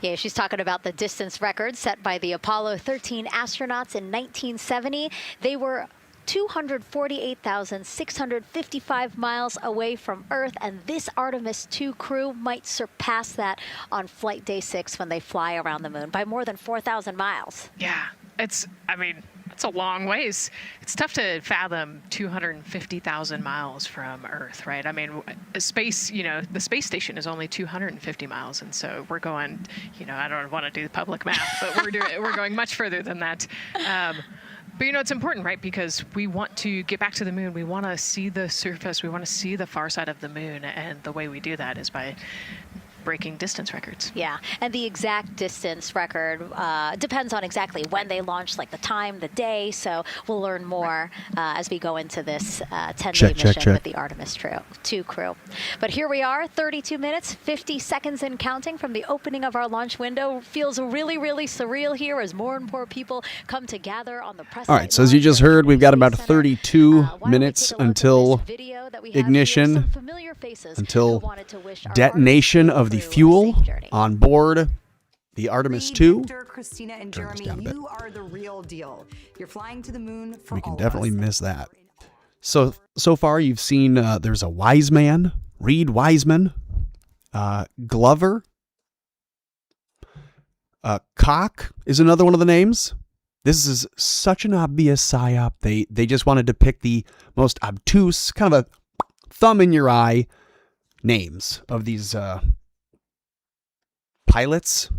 Yeah, she's talking about the distance record set by the Apollo 13 astronauts in 1970. They were 248,655 miles away from Earth, and this Artemis 2 crew might surpass that on flight day 6 when they fly around the moon by more than 4,000 miles. Yeah, it's a long ways. It's tough to fathom 250,000 miles from Earth, right? I mean, space, the space station is only 250 miles. And so we're going, I don't want to do the public math, but we're going much further than that. But, it's important, right? Because we want to get back to the moon. We want to see the surface. We want to see the far side of the moon. And the way we do that is by breaking distance records. Yeah, and the exact distance record depends on exactly when they launched, like the time, the day. So we'll learn more as we go into this 10-day mission with the Artemis 2 crew. But here we are, 32 minutes, 50 seconds and counting from the opening of our launch window. Feels really, really surreal here as more and more people come to gather on the press. All right, so as you just heard, we've got about 32 minutes until ignition, until detonation of the fuel on board the Artemis 2. Christina and Jeremy, you are the real deal. You're flying to the moon for we can definitely miss that. So far you've seen there's a wise man, Reed Wiseman, Glover, Cock is another one of the names. This is such an obvious psyop. They just wanted to pick the most obtuse, kind of a thumb in your eye names of these pilots,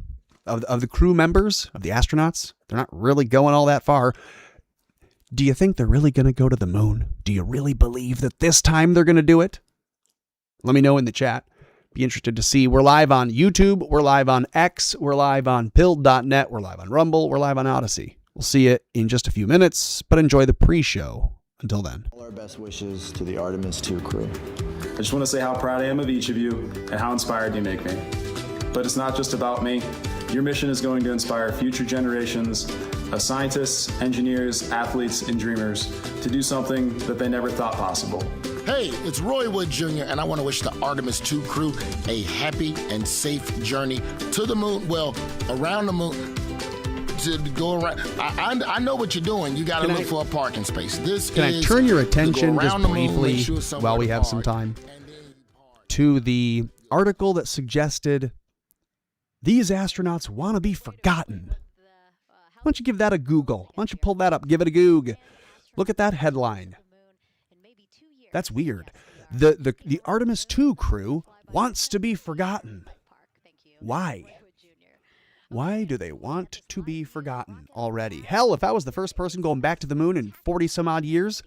of the crew members, of the astronauts. They're not really going all that far. Do you think they're really going to go to the moon? Do you really believe that this time they're going to do it? Let me know in the chat. Be interested to see. We're live on YouTube. We're live on X. We're live on pilled.net. We're live on Rumble. We're live on Odyssey. We'll see you in just a few minutes, but enjoy the pre-show. Until then. All our best wishes to the Artemis 2 crew. I just want to say how proud I am of each of you and how inspired you make me. But it's not just about me. Your mission is going to inspire future generations of scientists, engineers, athletes, and dreamers to do something that they never thought possible. Hey, it's Roy Wood Jr., and I want to wish the Artemis 2 crew a happy and safe journey to the moon, well, around the moon. To go around. I know what you're doing. You got to look for a parking space. Can I turn your attention just briefly while we have some time to the article that suggested these astronauts want to be forgotten? Why don't you give that a Google? Why don't you pull that up? Give it a Goog. Look at that headline. That's weird. The Artemis 2 crew wants to be forgotten. Why? Why do they want to be forgotten already? Hell, if I was the first person going back to the moon in 40 some odd years,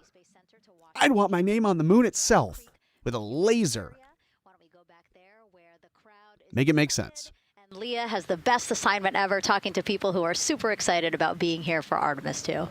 I'd want my name on the moon itself with a laser. Make it make sense. And Leah has the best assignment ever, talking to people who are super excited about being here for Artemis 2.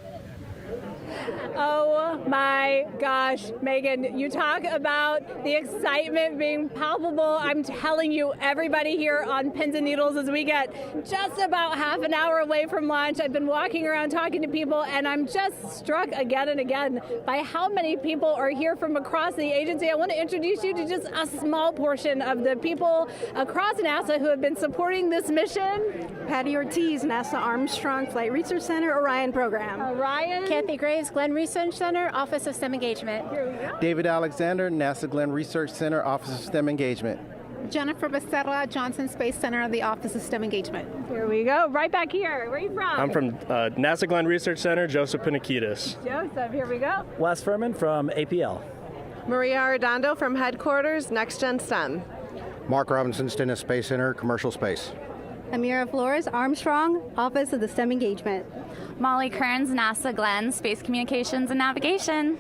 Oh my gosh, Megan, you talk about the excitement being palpable. I'm telling you, everybody here on pins and needles as we get just about half an hour away from launch. I've been walking around talking to people, and I'm just struck again and again by how many people are here from across the agency. I want to introduce you to just a small portion of the people across NASA who have been supporting this mission. Patty Ortiz, NASA Armstrong Flight Research Center, Orion program. Orion. Kathy Graves, Glenn Research Center, Office of STEM Engagement. David Alexander, NASA Glenn Research Center, Office of STEM Engagement. Jennifer Becerra, Johnson Space Center of the Office of STEM Engagement. Here we go, right back here. Where are you from? I'm from NASA Glenn Research Center, Joseph Pinakitis. Joseph, here we go. Wes Furman from APL. Maria Arredondo from Headquarters, Next Gen STEM. Mark Robinson, Stennis Space Center, Commercial Space. Amira Flores, Armstrong, Office of the STEM Engagement. Molly Kearns, NASA Glenn, Space Communications and Navigation.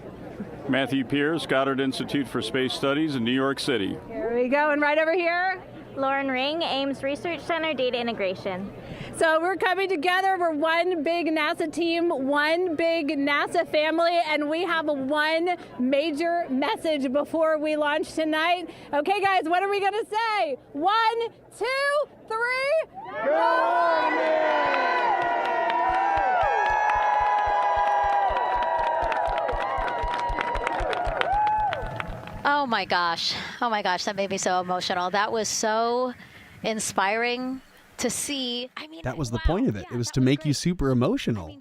Matthew Pierce, Goddard Institute for Space Studies in New York City. Here we go, and right over here. Lauren Ring, Ames Research Center, Data Integration. So we're coming together. We're one big NASA team, one big NASA family, and we have one major message before we launch tonight. Okay, guys, what are we going to say? 1, 2, 3. Oh my gosh, that made me so emotional. That was so inspiring to see. That was the point of it. It was to make you super emotional.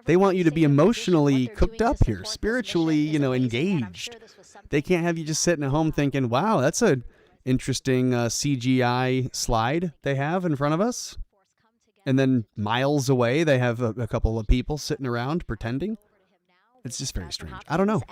They want you to be emotionally cooked up here, spiritually, engaged. They can't have you just sitting at home thinking, wow, that's an interesting CGI slide they have in front of us. And then miles away, they have a couple of people sitting around pretending. It's just very strange. I don't know.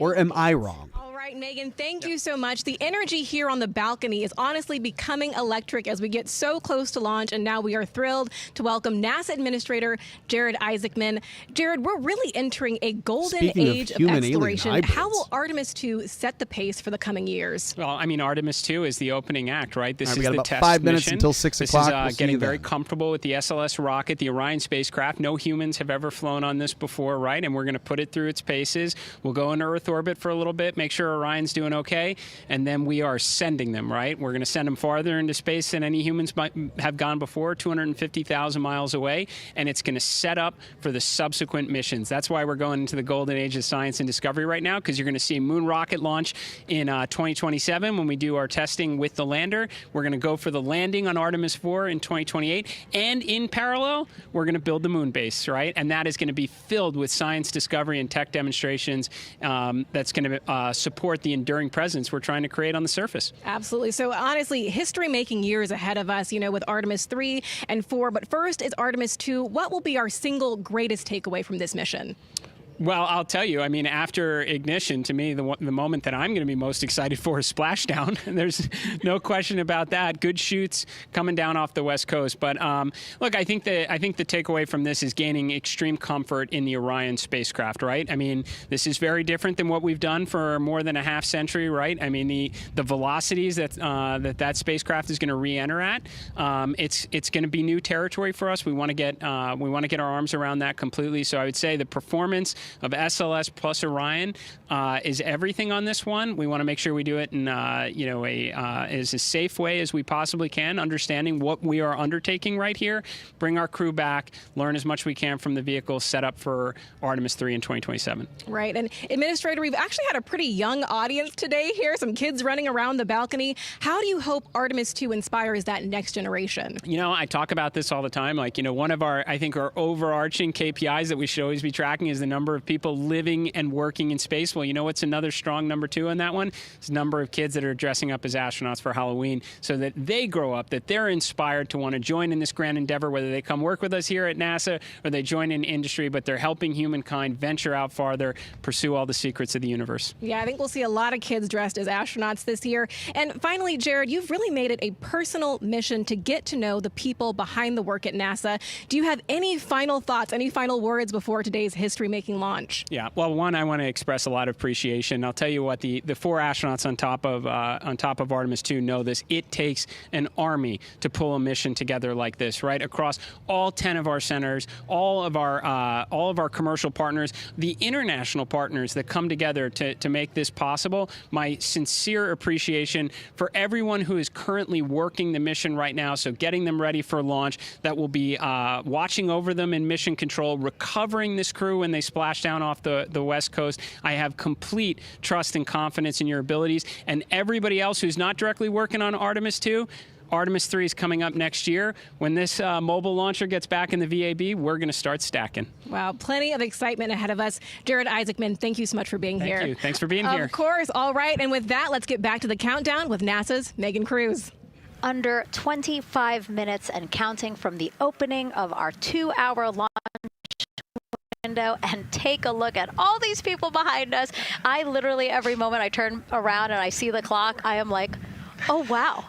Or am I wrong? All right, Megan, thank you so much. The energy here on the balcony is honestly becoming electric as we get so close to launch, and now we are thrilled to welcome NASA Administrator Jared Isaacman. Jared, we're really entering a golden age of exploration. How will Artemis 2 set the pace for the coming years? Well, Artemis 2 is the opening act, right? This is the test 5 minutes mission. Until 6 o'clock. This is getting very comfortable with the SLS rocket, the Orion spacecraft. No humans have ever flown on this before, right? And we're going to put it through its paces. We'll go into Earth orbit for a little bit, make sure Orion's doing okay, and then we are sending them, right? We're going to send them farther into space than any humans might have gone before, 250,000 miles away, and it's going to set up for the subsequent missions. That's why we're going into the golden age of science and discovery right now, because you're going to see moon rocket launch in 2027 when we do our testing with the lander. We're going to go for the landing on Artemis 4 in 2028, and in parallel, we're going to build the moon base, right? And that is going to be filled with science discovery and tech demonstrations that's going to support the enduring presence we're trying to create on the surface. Absolutely. So honestly, history-making years ahead of us, with Artemis 3 and 4. But first is Artemis 2. What will be our single greatest takeaway from this mission? Well, I'll tell you, after ignition, to me, the moment that I'm going to be most excited for is splashdown. There's no question about that. Good shoots coming down off the West Coast. But look, I think the takeaway from this is gaining extreme comfort in the Orion spacecraft, right? This is very different than what we've done for more than a half century, right? The velocities that spacecraft is going to re-enter at, it's going to be new territory for us. We want to get our arms around that completely. So I would say the performance of SLS plus Orion is everything on this one. We want to make sure we do it in as a safe way as we possibly can, understanding what we are undertaking right here, bring our crew back, learn as much as we can from the vehicle, set up for Artemis 3 in 2027. Right. And Administrator, we've actually had a pretty young audience today here, some kids running around the balcony. How do you hope Artemis 2 inspires that next generation? I talk about this all the time. One of our overarching KPIs that we should always be tracking is the number of people living and working in space. Well, what's another strong number 2 on that one? It's the number of kids that are dressing up as astronauts for Halloween, so that they grow up, that they're inspired to want to join in this grand endeavor, whether they come work with us here at NASA or they join in industry, but they're helping humankind venture out farther, pursue all the secrets of the universe. Yeah, I think we'll see a lot of kids dressed as astronauts this year. And finally, Jared, you've really made it a personal mission to get to know the people behind the work at NASA. Do you have any final thoughts, any final words before today's history-making launch? Yeah, well, one, I want to express a lot of appreciation. I'll tell you what, the 4 astronauts on top of Artemis 2 know this. It takes an army to pull a mission together like this, right? Across all 10 of our centers, all of our commercial partners, the international partners that come together to make this possible. My sincere appreciation for everyone who is currently working the mission right now, so getting them ready for launch, that will be watching over them in mission control, recovering this crew when they splash down off the West Coast. I have complete trust and confidence in your abilities. And everybody else who's not directly working on Artemis 2, Artemis 3 is coming up next year. When this mobile launcher gets back in the VAB, we're going to start stacking. Wow, plenty of excitement ahead of us. Jared Isaacman, thank you so much for being here. Thank you. Thanks for being here. Of course. All right. And with that, let's get back to the countdown with NASA's Megan Cruz. Under 25 minutes and counting from the opening of our 2-hour launch window, and take a look at all these people behind us. I literally, every moment I turn around and I see the clock, I am like, oh, wow.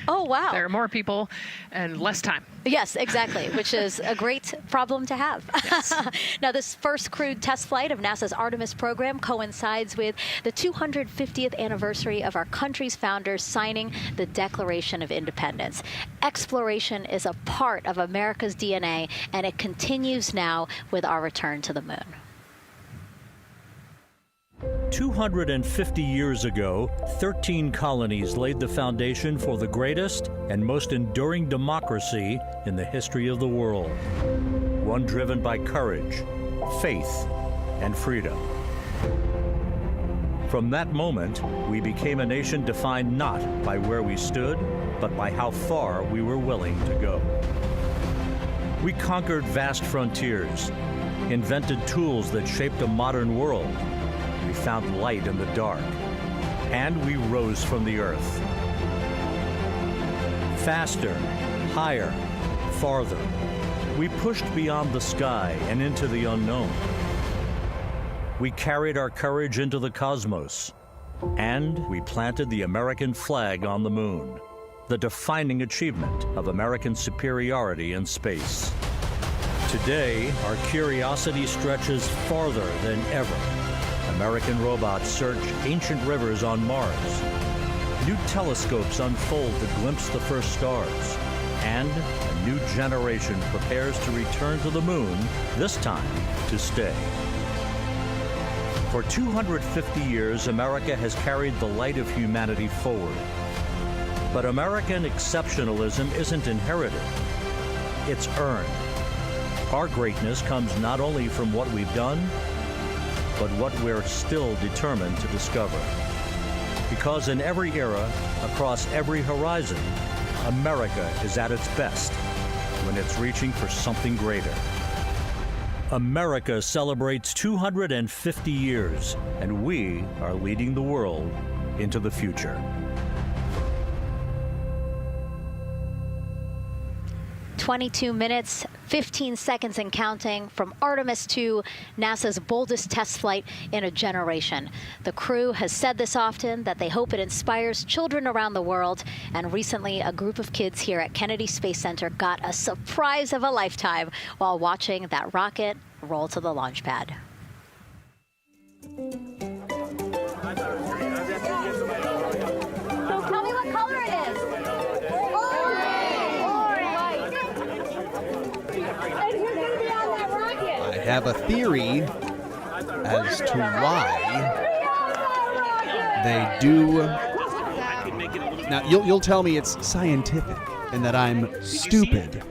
Oh, wow. There are more people and less time. Yes, exactly, which is a great problem to have. Yes. Now, this first crewed test flight of NASA's Artemis program coincides with the 250th anniversary of our country's founders signing the Declaration of Independence. Exploration is a part of America's DNA, and it continues now with our return to the moon. 250 years ago, 13 colonies laid the foundation for the greatest and most enduring democracy in the history of the world. One driven by courage, faith, and freedom. From that moment, we became a nation defined not by where we stood, but by how far we were willing to go. We conquered vast frontiers, invented tools that shaped a modern world. We found light in the dark, and we rose from the earth. Faster, higher, farther. We pushed beyond the sky and into the unknown. We carried our courage into the cosmos, and we planted the American flag on the moon, the defining achievement of American superiority in space. Today, our curiosity stretches farther than ever. American robots search ancient rivers on Mars. New telescopes unfold to glimpse the first stars. And a new generation prepares to return to the moon, this time to stay. For 250 years, America has carried the light of humanity forward. But American exceptionalism isn't inherited, it's earned. Our greatness comes not only from what we've done, but what we're still determined to discover. Because in every era, across every horizon, America is at its best when it's reaching for something greater. America celebrates 250 years, and we are leading the world into the future. 22 minutes, 15 seconds and counting from Artemis 2, NASA's boldest test flight in a generation. The crew has said this often, that they hope it inspires children around the world. And recently, a group of kids here at Kennedy Space Center got a surprise of a lifetime while watching that rocket roll to the launch pad. So tell me what color it is. I have a theory as to why they do. Now, you'll tell me it's scientific and that I'm stupid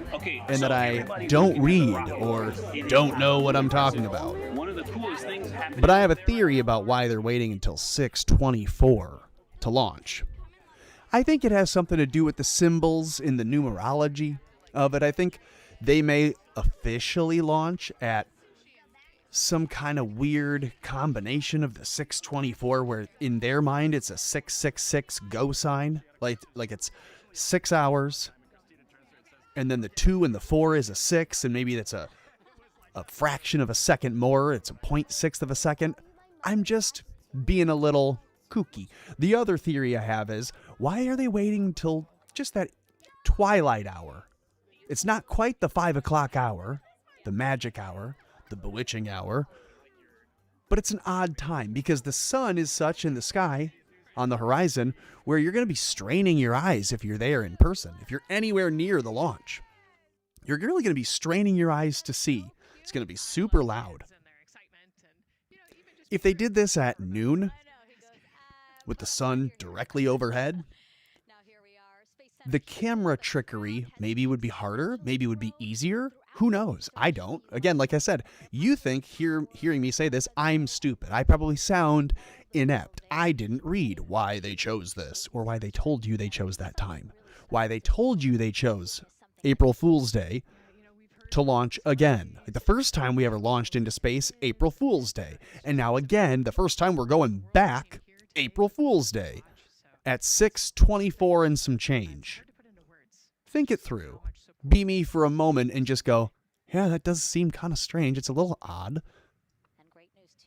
and that I don't read or don't know what I'm talking about. But I have a theory about why they're waiting until 6:24 to launch. I think it has something to do with the symbols in the numerology of it. I think they may officially launch at some kind of weird combination of the 624 where in their mind it's a 666 go sign, like it's 6 hours, and then the 2 and the 4 is a 6, and maybe that's a fraction of a second more. It's a 0.6 of a second. I'm just being a little kooky. The other theory I have is, why are they waiting until just that twilight hour? It's not quite the 5 o'clock hour, the magic hour, the bewitching hour, but it's an odd time because the sun is such in the sky on the horizon where you're going to be straining your eyes if you're there in person. If you're anywhere near the launch, you're really going to be straining your eyes to see. It's going to be super loud. If they did this at noon with the sun directly overhead, the camera trickery maybe would be harder, maybe would be easier. Who knows? I don't. Again, like I said, you think hearing me say this, I'm stupid. I probably sound inept. I didn't read why they chose this or why they told you they chose that time. Why they told you they chose April Fool's Day to launch again. Like the first time we ever launched into space, April Fool's Day. And now again, the first time we're going back, April Fool's Day at 6:24 and some change. Think it through. Be me for a moment and just go, yeah, that does seem kind of strange. It's a little odd.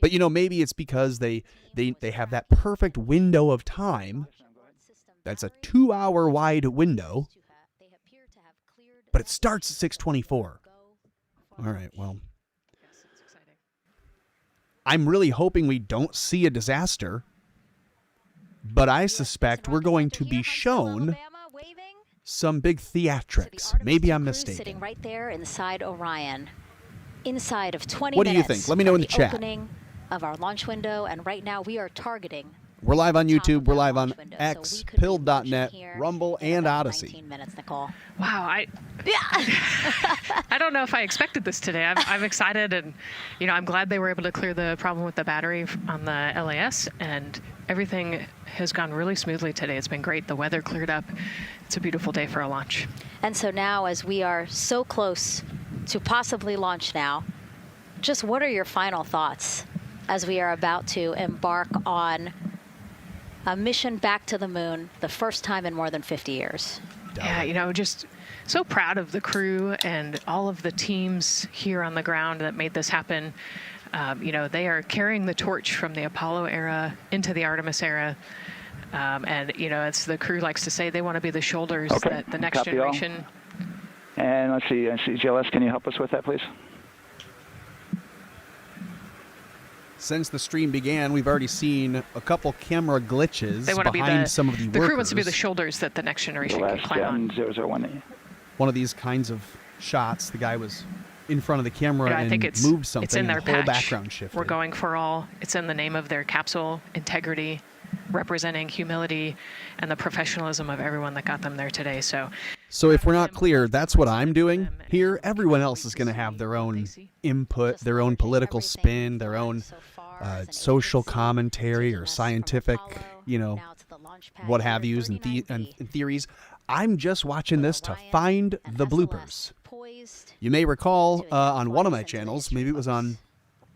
But, maybe it's because they have that perfect window of time. That's a 2-hour wide window. But it starts at 6:24. All right, well. I'm really hoping we don't see a disaster. But I suspect we're going to be shown some big theatrics. Maybe I'm mistaken. Sitting right there inside Orion, inside of 20 minutes. What do you think? Let me know in the chat. Opening of our launch window, and right now we are targeting. We're live on YouTube. We're live on X, Pilled.net, Rumble, and Odyssey. 19 minutes, Nicole. Wow, I don't know if I expected this today. I'm excited, and I'm glad they were able to clear the problem with the battery on the LAS, and everything has gone really smoothly today. It's been great. The weather cleared up. It's a beautiful day for a launch. And so now, as we are so close to possibly launch now, just what are your final thoughts as we are about to embark on a mission back to the moon, the first time in more than 50 years? Yeah, just so proud of the crew and all of the teams here on the ground that made this happen. They are carrying the torch from the Apollo era into the Artemis era. And it's the crew likes to say they want to be the shoulders that the next generation. And let's see, GLS, can you help us with that, please? Since the stream began, we've already seen a couple camera glitches They want to behind be some of the workers. The crew wants to be the shoulders that the next generation can climb on. 001. One of these kinds of shots, the guy was in front of the camera I and think moved something. It's in their and the whole patch. background shifted. We're going for all. It's in the name of their capsule, integrity, representing humility and the professionalism of everyone that got them there today. So if we're not clear, that's what I'm doing here. Everyone else is going to have their own input, their own political spin, their own social commentary or scientific, what have yous and theories. I'm just watching this to find the bloopers. You may recall on one of my channels, maybe it was on,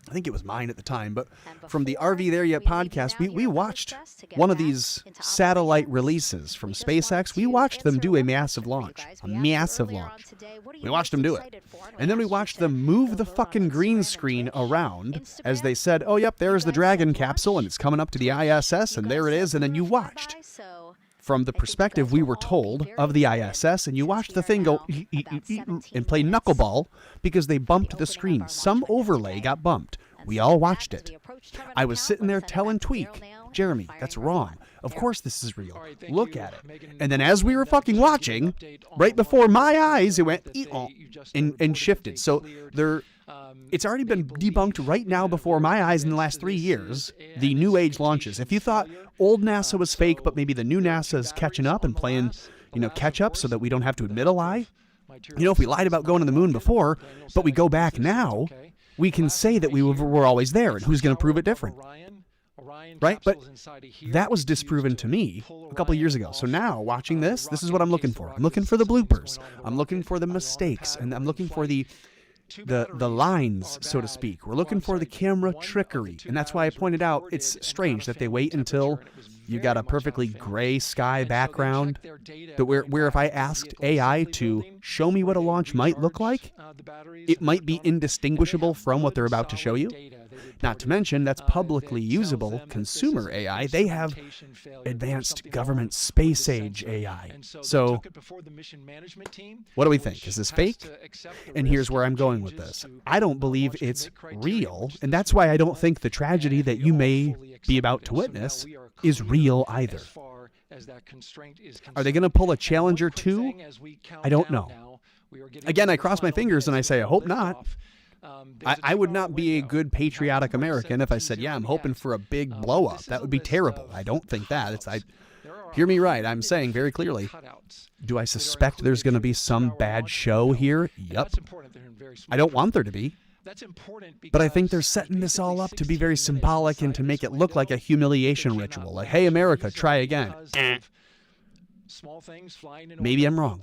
I think it was mine at the time, but from the RV There Yet podcast, we watched one of these satellite releases from SpaceX. We watched them do a massive launch. We watched them do it. And then we watched them move the fucking green screen around as they said, oh, yep, there's the Dragon capsule, and it's coming up to the ISS, and there it is. And then you watched from the perspective we were told of the ISS, and you watched the thing go and play knuckleball because they bumped the screen. Some overlay got bumped. We all watched it. I was sitting there telling Tweak, Jeremy, that's wrong. Of course this is real. Look at it. And then as we were fucking watching, right before my eyes, it went and shifted. So it's already been debunked right now before my eyes in the last 3 years, the new age launches. If you thought old NASA was fake, but maybe the new NASA is catching up and playing, catch up so that we don't have to admit a lie. If we lied about going to the moon before, but we go back now, we can say that we were always there, and who's going to prove it different? Right? But that was disproven to me a couple of years ago. So now, watching this is what I'm looking for. I'm looking for the bloopers. I'm looking for the mistakes, and I'm looking for the lines, so to speak. We're looking for the camera trickery. And that's why I pointed out it's strange that they wait until you got a perfectly gray sky background, that where if I asked AI to show me what a launch might look like, it might be indistinguishable from what they're about to show you. Not to mention, that's publicly usable consumer AI. They have advanced government space age AI. So, what do we think? Is this fake? And here's where I'm going with this. I don't believe it's real, and that's why I don't think the tragedy that you may be about to witness is real either. Are they going to pull a Challenger 2? I don't know. Again, I cross my fingers and I say, I hope not. I would not be a good patriotic American if I said, yeah, I'm hoping for a big blow up. That would be terrible. I don't think that. Hear me right. I'm saying very clearly, do I suspect there's going to be some bad show here? Yep. I don't want there to be. But I think they're setting this all up to be very symbolic and to make it look like a humiliation ritual. Like, hey, America, try again. Maybe I'm wrong.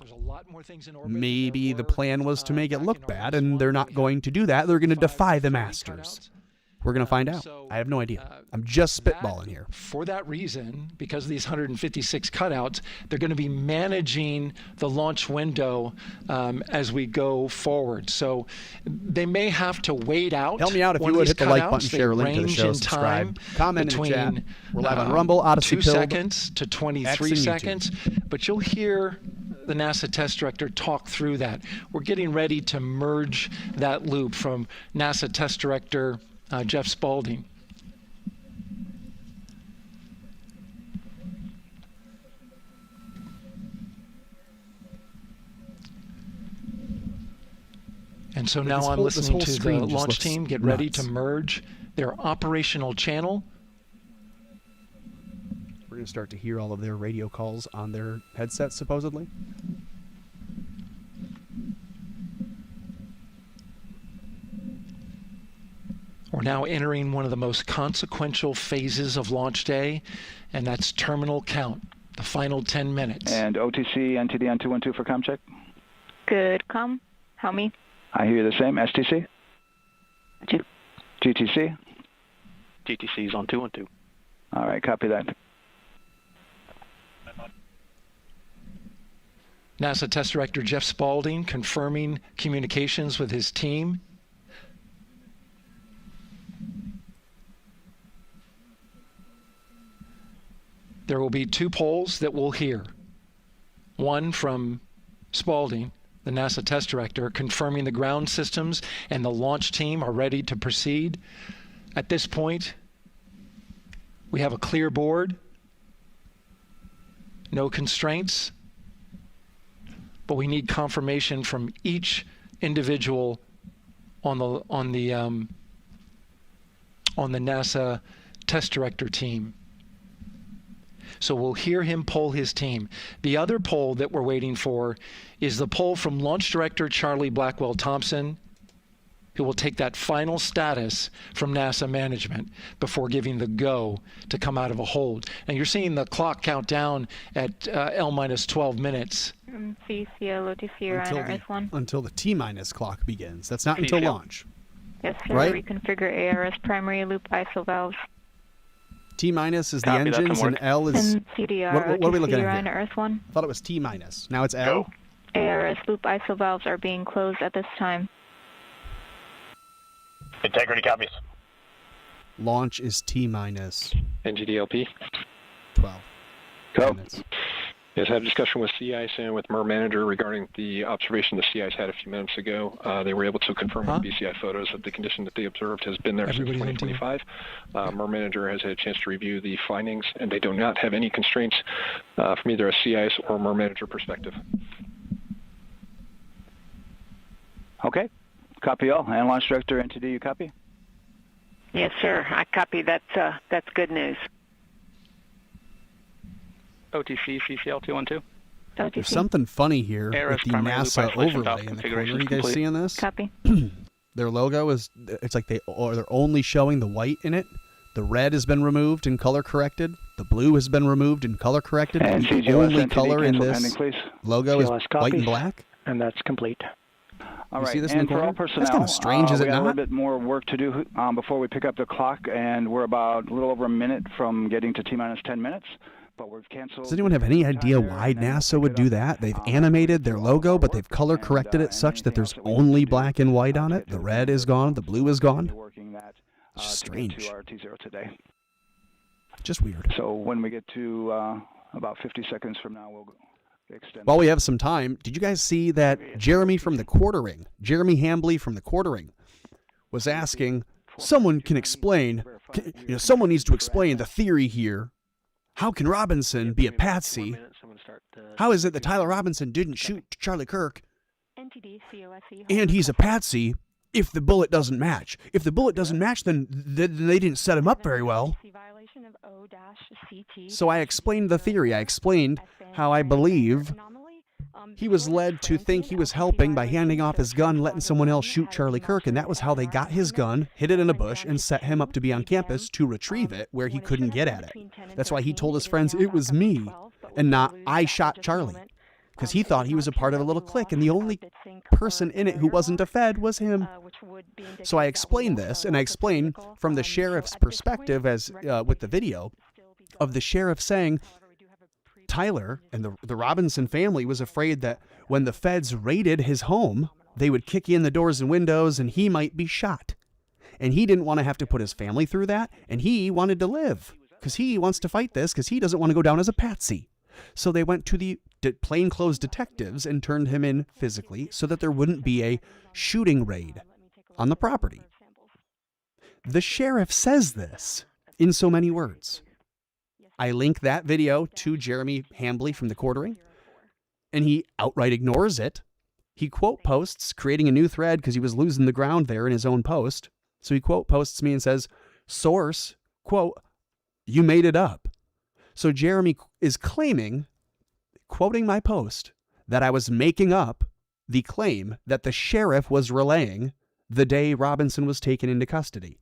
Maybe the plan was to make it look bad, and they're not going to do that. They're going to defy the masters. We're going to find out. I have no idea. I'm just spitballing here. For that reason, because of these 156 cutouts, they're going to be managing the launch window as we go forward. So they may have to wait out. Help me out if you would. Hit the like button, share a link to the show, subscribe, comment in the chat. We're live on Rumble, Odyssey, 2 seconds to 23 seconds. But you'll hear the NASA test director talk through that. We're getting ready to merge that loop from NASA test director Jeff Spaulding. And so now I'm listening to the launch team get ready to merge their operational channel. We're going to start to hear all of their radio calls on their headsets, supposedly. We're We're now entering one of the most consequential phases of launch day, and that's terminal count, the final 10 minutes. And OTC, NTD on 212 for comm check? Good, comm. How me? I hear you the same. STC? GTC? GTC is on 212. All right, copy that. NASA Test Director Jeff Spaulding confirming communications with his team. There will be 2 polls that we'll hear. One from Spaulding, the NASA Test Director, confirming the ground systems and the launch team are ready to proceed. At this point, we have a clear board, no constraints, but we need confirmation from each individual on the NASA Test Director team. So we'll hear him poll his team. The other poll that we're waiting for is the poll from Launch Director Charlie Blackwell Thompson, who will take that final status from NASA management before giving the go to come out of a hold. And you're seeing the clock count down at L-minus 12 minutes. CCL, OTC, Rhino, S1. Until the T-minus clock begins. That's not until launch. Yes, sir. Right? Reconfigure ARS primary loop ISO valves. T-minus is the engines and L is... And CDR, what are we looking at Rhino, here? Earth 1. I thought it was T-minus. Now it's L? ARS loop ISO valves are being closed at this time. Integrity copies. Launch is T-minus. NGDLP. 12. Go. Minutes. Yes, I had a discussion with sea ice and with MER manager regarding the observation the sea ice had a few minutes ago. They were able to confirm with BCI photos that the condition that they observed has been there since 2025. MER manager has had a chance to review the findings, and they do not have any constraints from either a sea ice or MER manager perspective. Okay. Copy all. And Launch Director, NTD, you copy? Yes, sir. I copy. That's good news. OTC, CCL 212. There's something funny here with the NASA overlay in the corner. You guys seeing this? Copy. Their logo is, it's like they're only showing the white in it. The red has been removed and color corrected. The blue has been removed and color corrected. And the only NTD, color in cancel this pending, please. logo is white and black. And that's complete. All right, see this and in the for corner? all personnel, That's kind of strange, is it we have a not? little bit more work to do before we pick up the clock, and we're about a little over a minute from getting to T-minus 10 minutes. But we've canceled. Does anyone have any idea why NASA would do that? They've animated their logo, but they've color corrected it such that there's only black and white on it. The red is gone. The blue is gone. It's just strange. To our T0 today. Just weird. So when we get to about 50 seconds from now, we'll extend. While we have some time, did you guys see that Jeremy Hambley from the Quartering, was asking, someone can explain, someone needs to explain the theory here. How can Robinson be a patsy? How is it that Tyler Robinson didn't shoot Charlie Kirk? And he's a patsy if the bullet doesn't match. If the bullet doesn't match, then they didn't set him up very well. So I explained the theory. I explained how I believe he was led to think he was helping by handing off his gun, letting someone else shoot Charlie Kirk, and that was how they got his gun, hid it in a bush, and set him up to be on campus to retrieve it where he couldn't get at it. That's why he told his friends it was me, and not I shot Charlie, because he thought he was a part of a little clique, and the only person in it who wasn't a Fed was him. So I explained this, and I explained from the sheriff's perspective, as with the video, of the sheriff saying, Tyler and the Robinson family was afraid that when the feds raided his home, they would kick in the doors and windows and he might be shot. And he didn't want to have to put his family through that, and he wanted to live because he wants to fight this because he doesn't want to go down as a patsy. So they went to the plainclothes detectives and turned him in physically so that there wouldn't be a shooting raid on the property. The sheriff says this in so many words. I link that video to Jeremy Hambley from the Quartering, and he outright ignores it. He quote posts, creating a new thread because he was losing the ground there in his own post. So he quote posts me and says, source, quote, you made it up. So Jeremy is claiming, quoting my post, that I was making up the claim that the sheriff was relaying the day Robinson was taken into custody.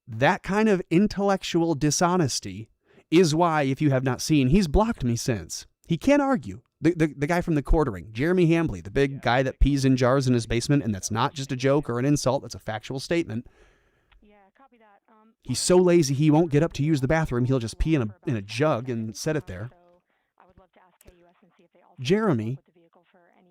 that kind of intellectual dishonesty is why, if you have not seen, he's blocked me since. He can't argue. The guy from the quartering, Jeremy Hambley, the big guy that pees in jars in his basement, and that's not just a joke or an insult, that's a factual statement. He's so lazy he won't get up to use the bathroom. He'll just pee in a jug and set it there. Jeremy,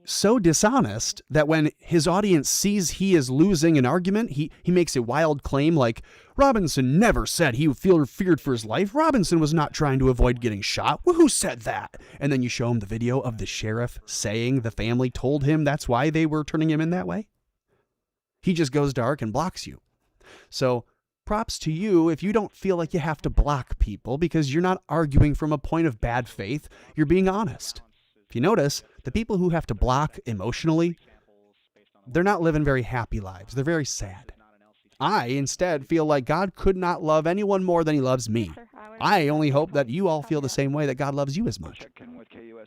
so dishonest that when his audience sees he is losing an argument, he makes a wild claim like, Robinson never said he feared for his life. Robinson was not trying to avoid getting shot. Well, who said that? And then you show him the video of the sheriff saying the family told him that's why they were turning him in that way. He just goes dark and blocks you. So props to you if you don't feel like you have to block people because you're not arguing from a point of bad faith. You're being honest. If you notice, the people who have to block emotionally, they're not living very happy lives. They're very sad. I, instead, feel like God could not love anyone more than he loves me. I only hope that you all feel the same way that God loves you as much.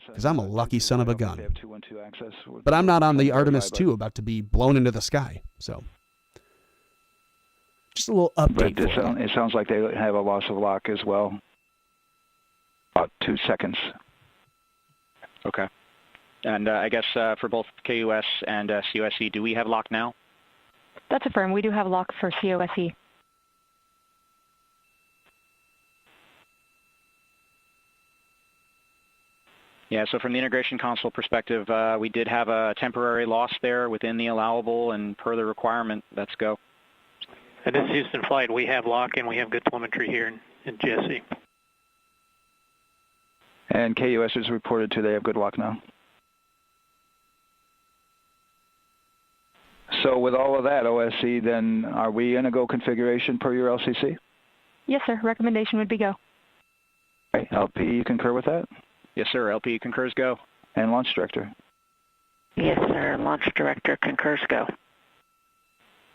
Because I'm a lucky son of a gun. But I'm not on the Artemis 2 about to be blown into the sky. So, just a little update. But it sounds like they have a loss of lock as well. About 2 seconds. Okay. And I guess for both KUS and COSE, do we have lock now? That's affirmed. We do have lock for COSE. Yeah, so from the integration console perspective, we did have a temporary loss there within the allowable, and per the requirement, let's go. And this is Houston Flight. We have lock and we have good telemetry here in GSE. And KUS is reported to they have good lock now. So with all of that, OSC, then are we in a go configuration per your LCC? Yes, sir. Recommendation would be go. Okay. LP, you concur with that? Yes, sir. LP concurs go. And Launch Director? Yes, sir. Launch Director concurs go.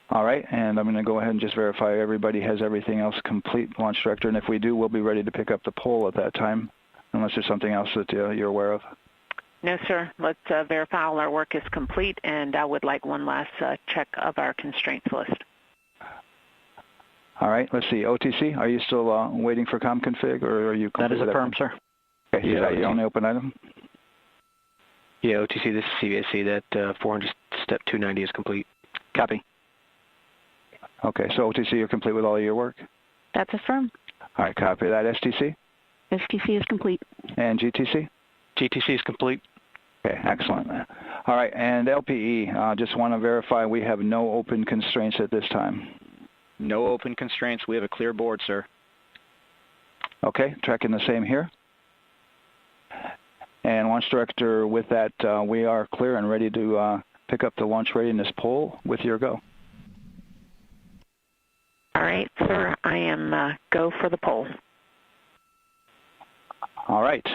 All right, and I'm going to go ahead and just verify everybody has everything else complete, Launch Director, and if we do, we'll be ready to pick up the poll at that time, unless there's something else that you're aware of. No, sir. Let's verify all our work is complete, and I would like one last check of our constraints list. All right, let's see. OTC, are you still waiting for ComConfig, or are you... That is affirmed, sir. Okay, is that your only open item? Yeah, OTC, this is CVSC. That 400 step 290 is complete. Copy. Okay, so OTC, you're complete with all of your work? That's affirmed. All right, copy that. STC? STC is complete. And GTC? GTC is complete. Okay, excellent. All right, and LPE, just want to verify we have no open constraints at this time. No open constraints. We have a clear board, sir. Okay, tracking the same here. And Launch Director, with that, we are clear and ready to pick up the launch readiness poll with your go. All right, sir. I am go for the poll. All right.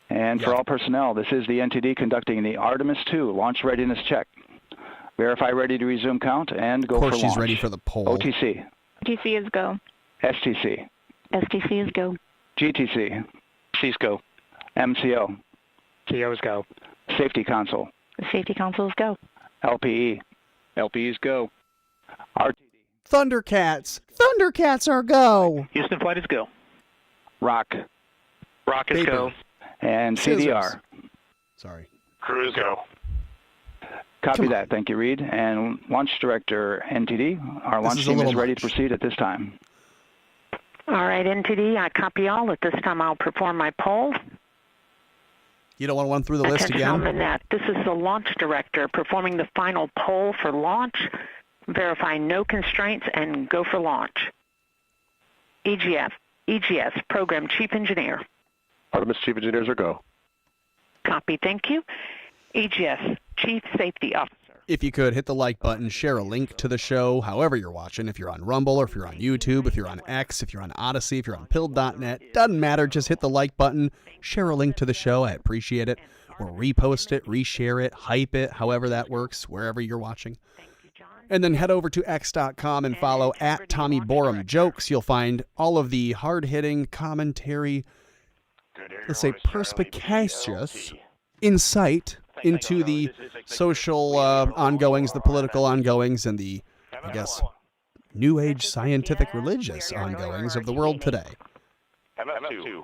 And for all personnel, this is the NTD conducting the Artemis 2 launch readiness check. Verify ready to resume count and go for launch. Of course she's ready for the poll. OTC. OTC is go. STC. STC is go. GTC. C's go. MCO. CO is go. Safety Console. The Safety Console is go. LPE. LPE is go. RTD. Thundercats. Thundercats are go. Houston Flight is go. Rock. Rock is go. And Scissors. CDR. Sorry. Cruise go. Copy that. Thank you, Reed. And Launch Director NTD, our launch team is ready to proceed at this time. All right, NTD, I copy all. At this time, I'll perform my poll. You don't want to run through the list Attention again? That. This is the Launch Director performing the final poll for launch. Verify no constraints and go for launch. EGS, Program Chief Engineer. Artemis Chief Engineers are go. Copy, thank you. EGS, Chief Safety Officer. If you could, hit the like button, share a link to the show, however you're watching. If you're on Rumble, or if you're on YouTube, if you're on X, if you're on Odyssey, if you're on Pilled.net, doesn't matter, just hit the like button, share a link to the show, I appreciate it, or repost it, reshare it, hype it, however that works, wherever you're watching. And then head over to x.com and follow at Tommy Borum Jokes. You'll find all of the hard-hitting commentary, let's say perspicacious insight into the social ongoings, the political ongoings, and the, I guess, New Age scientific religious ongoings of the world today. MF2.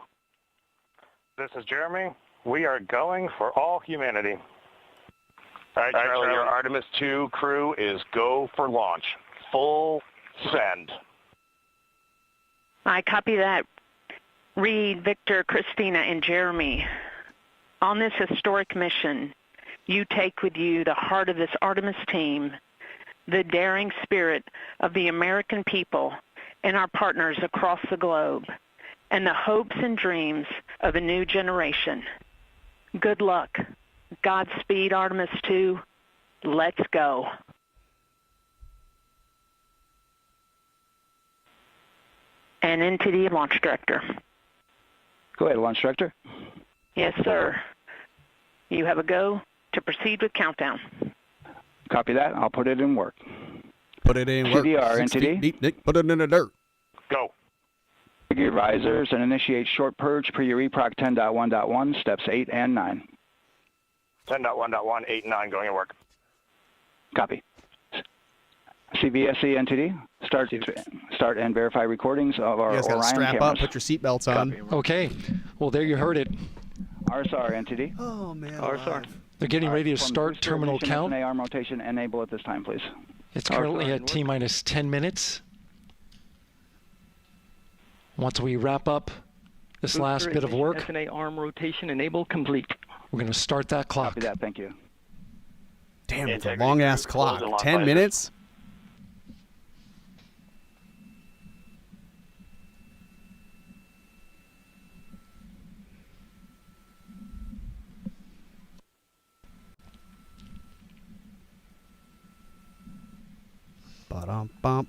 This is Jeremy. We are going for all humanity. All right, Charlie, your Artemis 2 crew is go for launch. Full send. I copy that. Reed, Victor, Christina, and Jeremy. On this historic mission, you take with you the heart of this Artemis team, the daring spirit of the American people and our partners across the globe, and the hopes and dreams of a new generation. Good luck. Godspeed, Artemis 2. Let's go. And into the launch director. Go ahead, Launch Director. Yes, sir. You have a go to proceed with countdown. Copy that. I'll put it in work. Put it in work. CDR, 6 feet NTD. deep, Nick. Put it in the dirt. Go. Gear risers and initiate short purge pre-reproc 10.1.1, steps 8 and 9. 10.1.1, 8 and 9 going to work. Copy. CVSE NTD, start and verify recordings of our You guys got to Orion strap cameras. up, put your seatbelts on. Okay. Well, there you heard it. RSR NTD. Oh, man. RSR. They're getting ready to start terminal count. arm rotation, enable at this time, please. It's currently at T-minus 10 minutes. Once we wrap up this last bit of work, SNA arm rotation enable complete. we're going to start that clock. Copy that. Thank you. Damn, it's a long-ass clock. 10 minutes?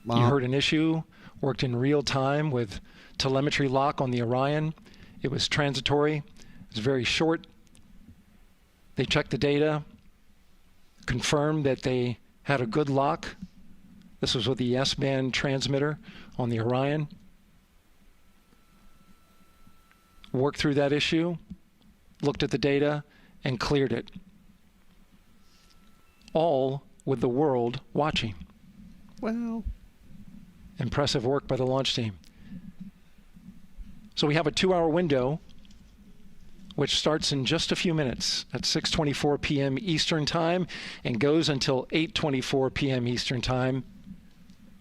You heard an issue, worked in real time with telemetry lock on the Orion. It was transitory. It was very short. They checked the data, confirmed that they had a good lock. This was with the S-band transmitter on the Orion. Worked through that issue, looked at the data, and cleared it. All with the world watching. Well, impressive work by the launch team. So we have a 2-hour window, which starts in just a few minutes at 6:24 p.m. Eastern Time and goes until 8:24 p.m. Eastern Time.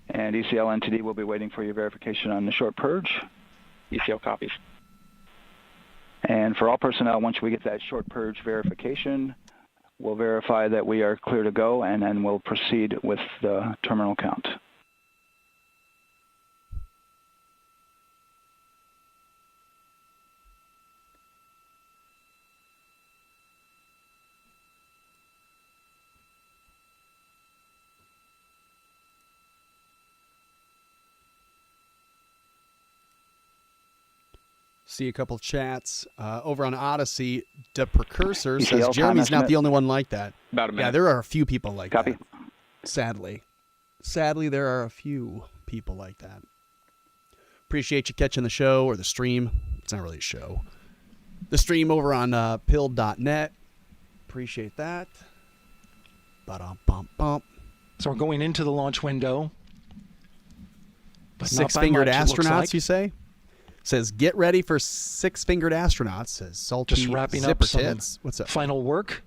And ECL NTD will be waiting for your verification on the short purge. ECL copies. And for all personnel, once we get that short purge verification, we'll verify that we are clear to go, and then we'll proceed with the terminal count. See a couple chats over on Odyssey. The Precursor says ECL, Jeremy's not estimate. the only one like that. About a minute. Yeah, there are a few people like Copy. that. Sadly, there are a few people like that. Appreciate you catching the show or the stream. It's not really a show. The stream over on pilled.net. Appreciate that. Ba-dum-bum-bum. So we're going into the launch window. But not by Six-fingered much, it looks astronauts, like. you say? Says, get ready for six-fingered astronauts. Says, salty Just wrapping zipper up some tits. What's up? final work.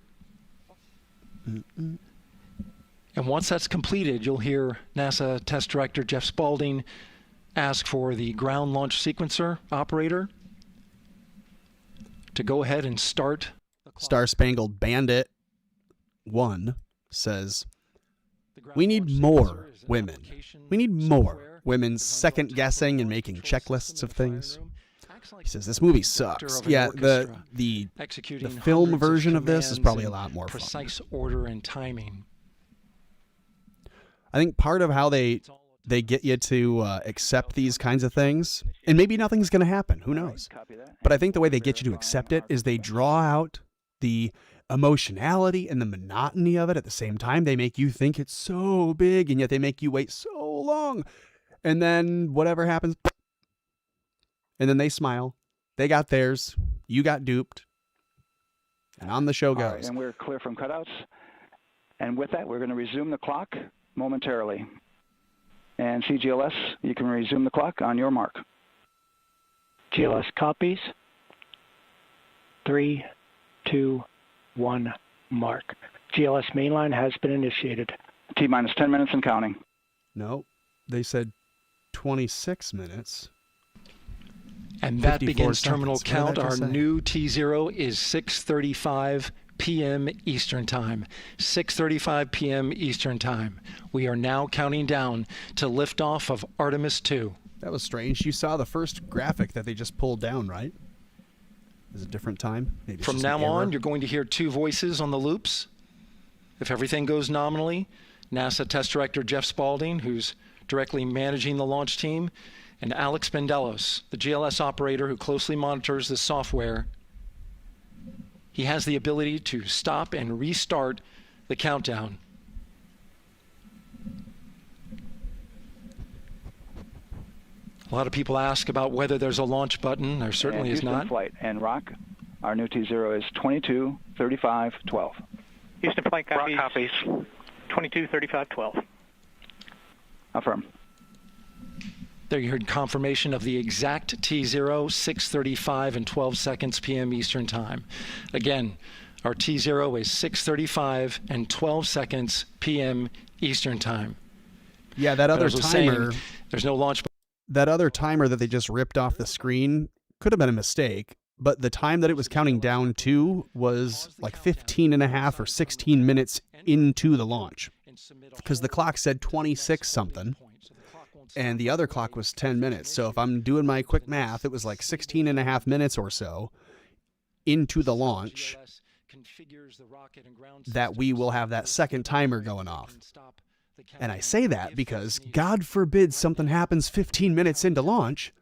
Mm-mm. And once that's completed, you'll hear NASA Test Director Jeff Spaulding ask for the ground launch sequencer operator to go ahead and start. Star Spangled Bandit 1 says, we need more women. We need more women second guessing and making checklists of things. He says this movie sucks. Yeah, the film version of this is probably a lot more fun. Precise order and timing. I think part of how they get you to accept these kinds of things, and maybe nothing's going to happen, who knows? But I think the way they get you to accept it is they draw out the emotionality and the monotony of it at the same time. They make you think it's so big, and yet they make you wait so long. And then whatever happens, and then they smile. They got theirs. You got duped. And on the show goes. All right, and we're clear from cutouts. And with that, we're going to resume the clock momentarily. And CGLS, you can resume the clock on your mark. GLS copies. 3, 2, 1, mark. GLS mainline has been initiated. T-minus 10 minutes and counting. No, they said 26 minutes. And that 54 begins seconds. terminal What did count. I Our just say? new T0 is 6:35 p.m. Eastern Time. 6:35 p.m. Eastern Time. We are now counting down to liftoff of Artemis 2. That was strange. You saw the first graphic that they just pulled down, right? Is it a different time? Maybe it's From just an now on, error. you're going to hear two voices on the loops. If everything goes nominally, NASA Test Director Jeff Spaulding, who's directly managing the launch team, and Alex Bendelos, the GLS operator who closely monitors the software. He has the ability to stop and restart the countdown. A lot of people ask about whether there's a launch button. There certainly is Houston not. Flight and Rock, our new T0 is 22:35:12. Houston flight copies. 22:35:12. Affirm. There you heard confirmation of the exact T0, 6:35 and 12 seconds p.m. Eastern Time. Again, our T0 is 6:35 and 12 seconds p.m. Eastern Time. Yeah, that But other as I was timer. saying, there's no launch. That other timer that they just ripped off the screen could have been a mistake, but the time that it was counting down to was like 15 and a half or 16 minutes into the launch, because the clock said 26 something and the other clock was 10 minutes. So if I'm doing my quick math, it was like 16 and a half minutes or so into the launch that we will have that second timer going off. And I say that because God forbid something happens 15 minutes into launch.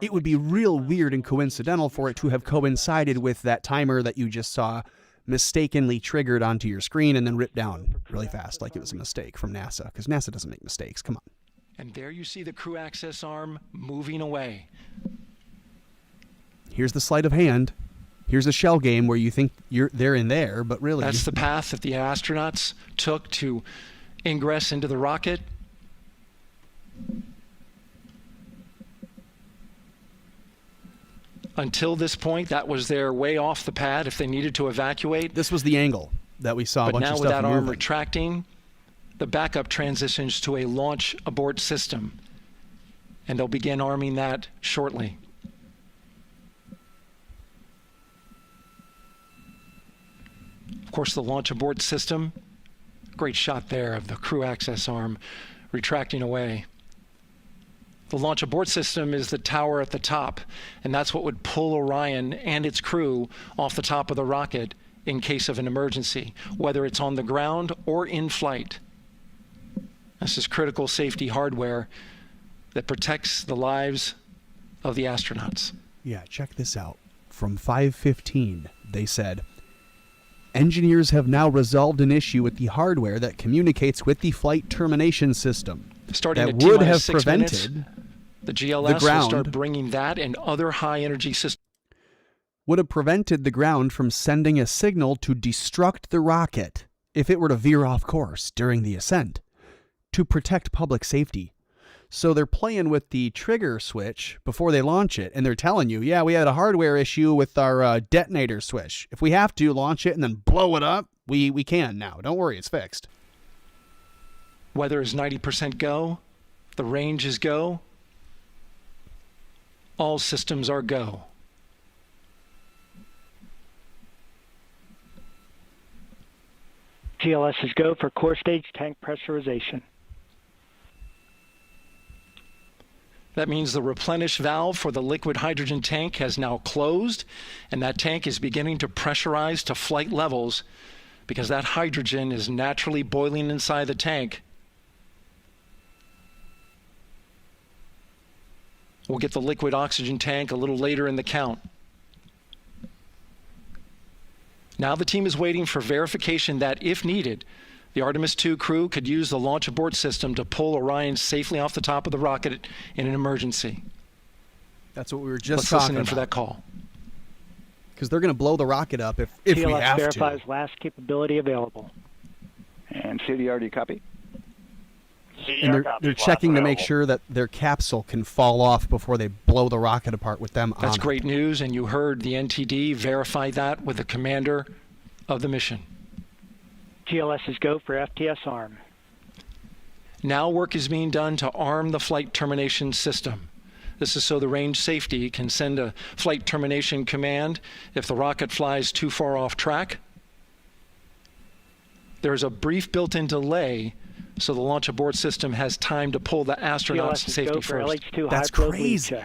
It would be real weird and coincidental for it to have coincided with that timer that you just saw mistakenly triggered onto your screen and then ripped down really fast like it was a mistake from NASA, because NASA doesn't make mistakes. Come on. And there you see the crew access arm moving away. Here's the sleight of hand. Here's a shell game where you think they're in there, but really... That's the path that the astronauts took to ingress into the rocket. Until this point, that was their way off the pad if they needed to evacuate. This was the angle that we saw a But bunch now of with stuff that arm moving. retracting, the backup transitions to a launch abort system. And they'll begin arming that shortly. Of course, the launch abort system, great shot there of the crew access arm retracting away. The launch abort system is the tower at the top, and that's what would pull Orion and its crew off the top of the rocket in case of an emergency, whether it's on the ground or in flight. This is critical safety hardware that protects the lives of the astronauts. Yeah, check this out. From 5:15, they said, engineers have now resolved an issue with the hardware that communicates with the flight termination system. Starting that at would T-minus have 6 prevented minutes, the GLS will ground start bringing that and other high-energy systems. would have prevented the ground from sending a signal to destruct the rocket if it were to veer off course during the ascent to protect public safety. So they're playing with the trigger switch before they launch it, and they're telling you, yeah, we had a hardware issue with our detonator switch. If we have to launch it and then blow it up, we can now. Don't worry, it's fixed. Weather is 90% go. The range is go. All systems are go. GLS is go for core stage tank pressurization. That means the replenish valve for the liquid hydrogen tank has now closed, and that tank is beginning to pressurize to flight levels because that hydrogen is naturally boiling inside the tank. We'll get the liquid oxygen tank a little later in the count. Now the team is waiting for verification that, if needed, the Artemis 2 crew could use the launch abort system to pull Orion safely off the top of the rocket in an emergency. That's what we were just Let's talking listen in about. for that call. Because they're going to blow the rocket up if we TLS have verifies to. last capability available. And CDR, do you copy? And they're checking to make sure that their capsule can fall off before they blow the rocket apart with them on That's it. great news, and you heard the NTD verify that with the commander of the mission. GLS is go for FTS arm. Now work is being done to arm the flight termination system. This is so the range safety can send a flight termination command if the rocket flies too far off track. There's a brief built-in delay so the launch abort system has time to pull the astronauts to safety first. That's crazy.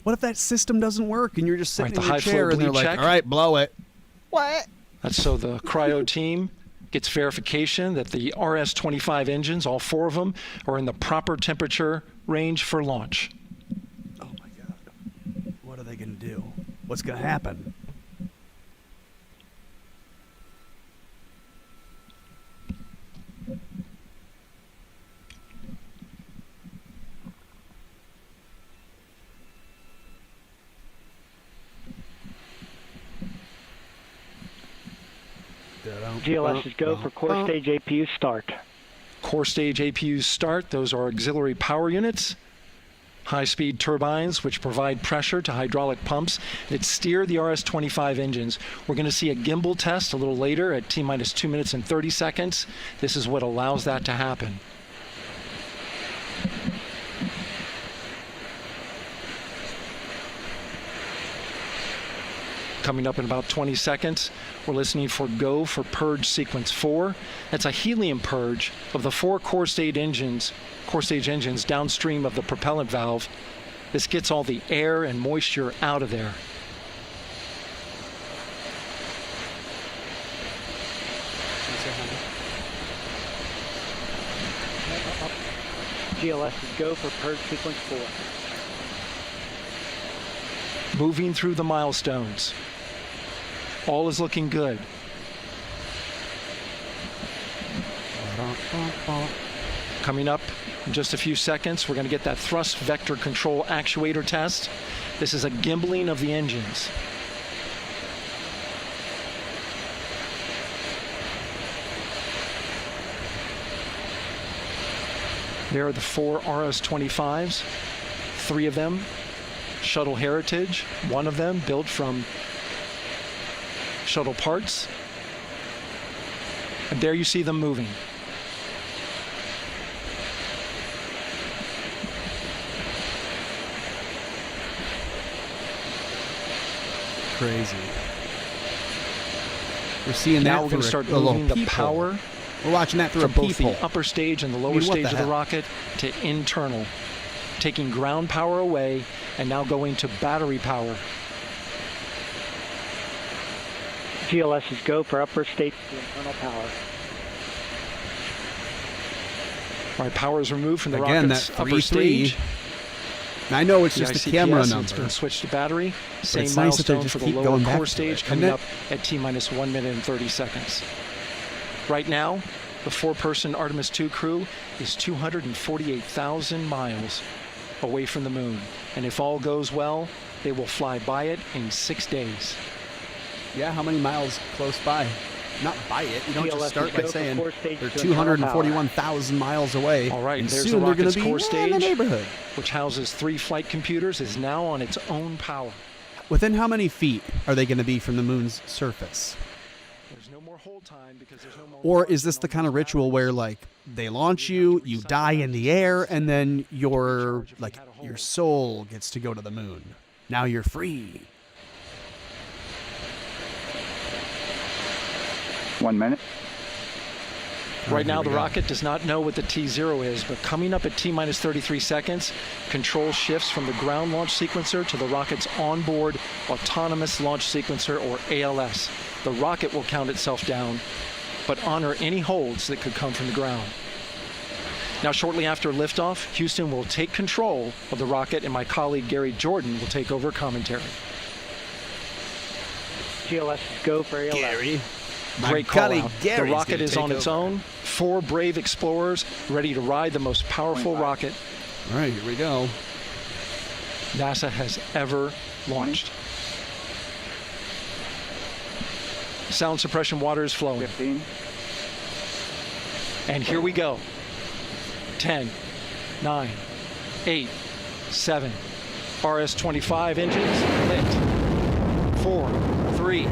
What if that system doesn't work and you're just sitting in your chair and they're like, all right, blow it. What? That's so the cryo team gets verification that the RS-25 engines, all 4 of them, are in the proper temperature range for launch. Oh my God. What are they going to do? What's going to happen? GLS is go for core stage APU start. Core stage APUs start. Those are auxiliary power units, high-speed turbines which provide pressure to hydraulic pumps that steer the RS-25 engines. We're going to see a gimbal test a little later at T-minus 2 minutes and 30 seconds. This is what allows that to happen. Coming up in about 20 seconds, we're listening for go for purge sequence 4. That's a helium purge of the 4 core stage engines downstream of the propellant valve. This gets all the air and moisture out of there. GLS is go for purge sequence 4. Moving through the milestones. All is looking good. Coming up in just a few seconds, we're going to get that thrust vector control actuator test. This is a gimbaling of the engines. There are the 4 RS-25s, 3 of them Shuttle Heritage, 1 of them built from shuttle parts. And there you see them moving. Crazy. We're seeing now that we're going to start a little moving the power. We're watching that through a both peephole. the upper stage and the lower stage of the rocket to internal, taking ground power away and now going to battery power. GLS is go for upper stage to internal power. All right, power is removed from the rocket's upper stage. I know it's just a camera number. It's been switched to battery. Same nice milestone just for the keep lower going back core to stage it, coming isn't up at T-minus 1 minute and 30 seconds. Right now, the 4-person Artemis II crew is 248,000 miles away from the moon. And if all goes well, they will fly by it in 6 days. Yeah, how many miles close by? Not by it. You don't just start by saying they're 241,000 miles away. All right, and there's soon the they're going rocket's to be core stage, in the neighborhood. Which houses 3 flight computers, is now on its own power. Within how many feet are they going to be from the moon's surface? There's no more hold time because there's no more. Or is this the kind of ritual where, like, they launch you, you die in the air, and then your soul gets to go to the moon? Now you're free. 1 minute. Right now, the rocket does not know what the T0 is, but coming up at T-minus 33 seconds, control shifts from the ground launch sequencer to the rocket's onboard autonomous launch sequencer, or ALS. The rocket will count itself down, but honor any holds that could come from the ground. Now, shortly after liftoff, Houston will take control of the rocket, and my colleague Gary Jordan will take over commentary. GLS go for ALS. Gary. Great call out. The rocket is on its own. 4 brave explorers ready to ride the most powerful rocket. All right, here we go. NASA has ever launched. Sound suppression water is flowing. 15. And here we go. 10, 9, 8, 7. RS-25 engines lit. 4, 3,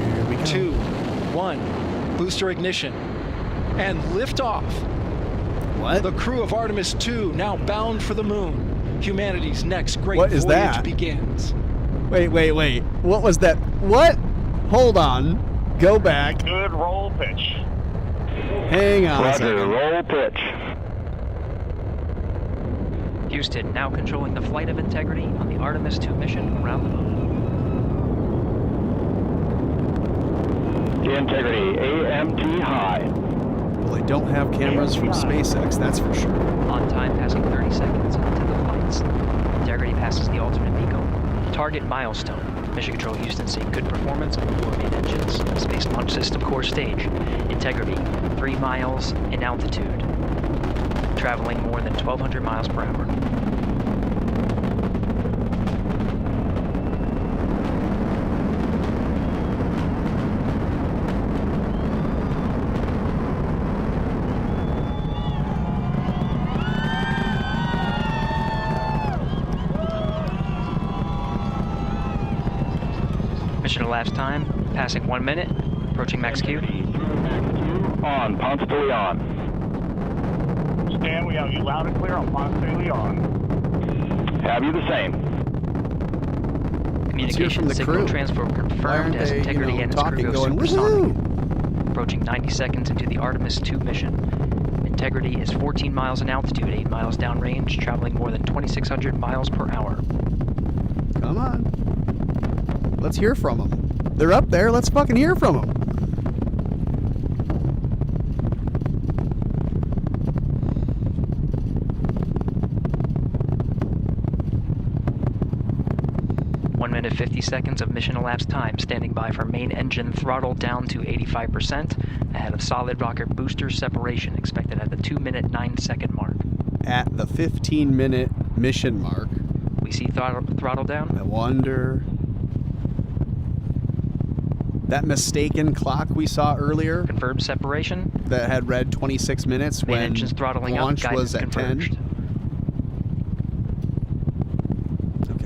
2, 1. Booster ignition. And liftoff. What? The crew of Artemis 2 now bound for the moon. Humanity's next great What is voyage that? begins. Wait. What was that? What? Hold on. Go back. Good roll pitch. Hang on a Roger, second. roll pitch. Houston now controlling the flight of Integrity on the Artemis 2 mission around the moon. Integrity, AMT high. Well, they don't have cameras from SpaceX, that's for sure. On time, passing 30 seconds into the flights. Integrity passes the alternate MECO. Target milestone. Mission Control Houston seeing good performance on the 4 main engines. Space Launch System core stage. Integrity, 3 miles in altitude. Traveling more than 1,200 miles per hour. Mission elapsed time, passing 1 minute, approaching max Q. On, Ponce de Leon. Stan, we have you loud and clear on Ponce de Leon. Have you the same? Communication signal transfer confirmed as Integrity and its crew go going, supersonic. Approaching 90 seconds into the Artemis 2 mission. Integrity is 14 miles in altitude, 8 miles downrange, traveling more than 2,600 miles per hour. Come on. Let's hear from them. They're up there. Let's fucking hear from them. Minute 50 seconds of mission elapsed time, standing by for main engine throttle down to 85%, ahead of solid rocket booster separation, expected at the 2-minute 9-second mark. At the 15-minute mission mark. We see throttle down. I wonder... That mistaken clock we saw earlier. Confirmed separation. That had read 26 minutes main when engine's throttling launch up, was at converged. 10.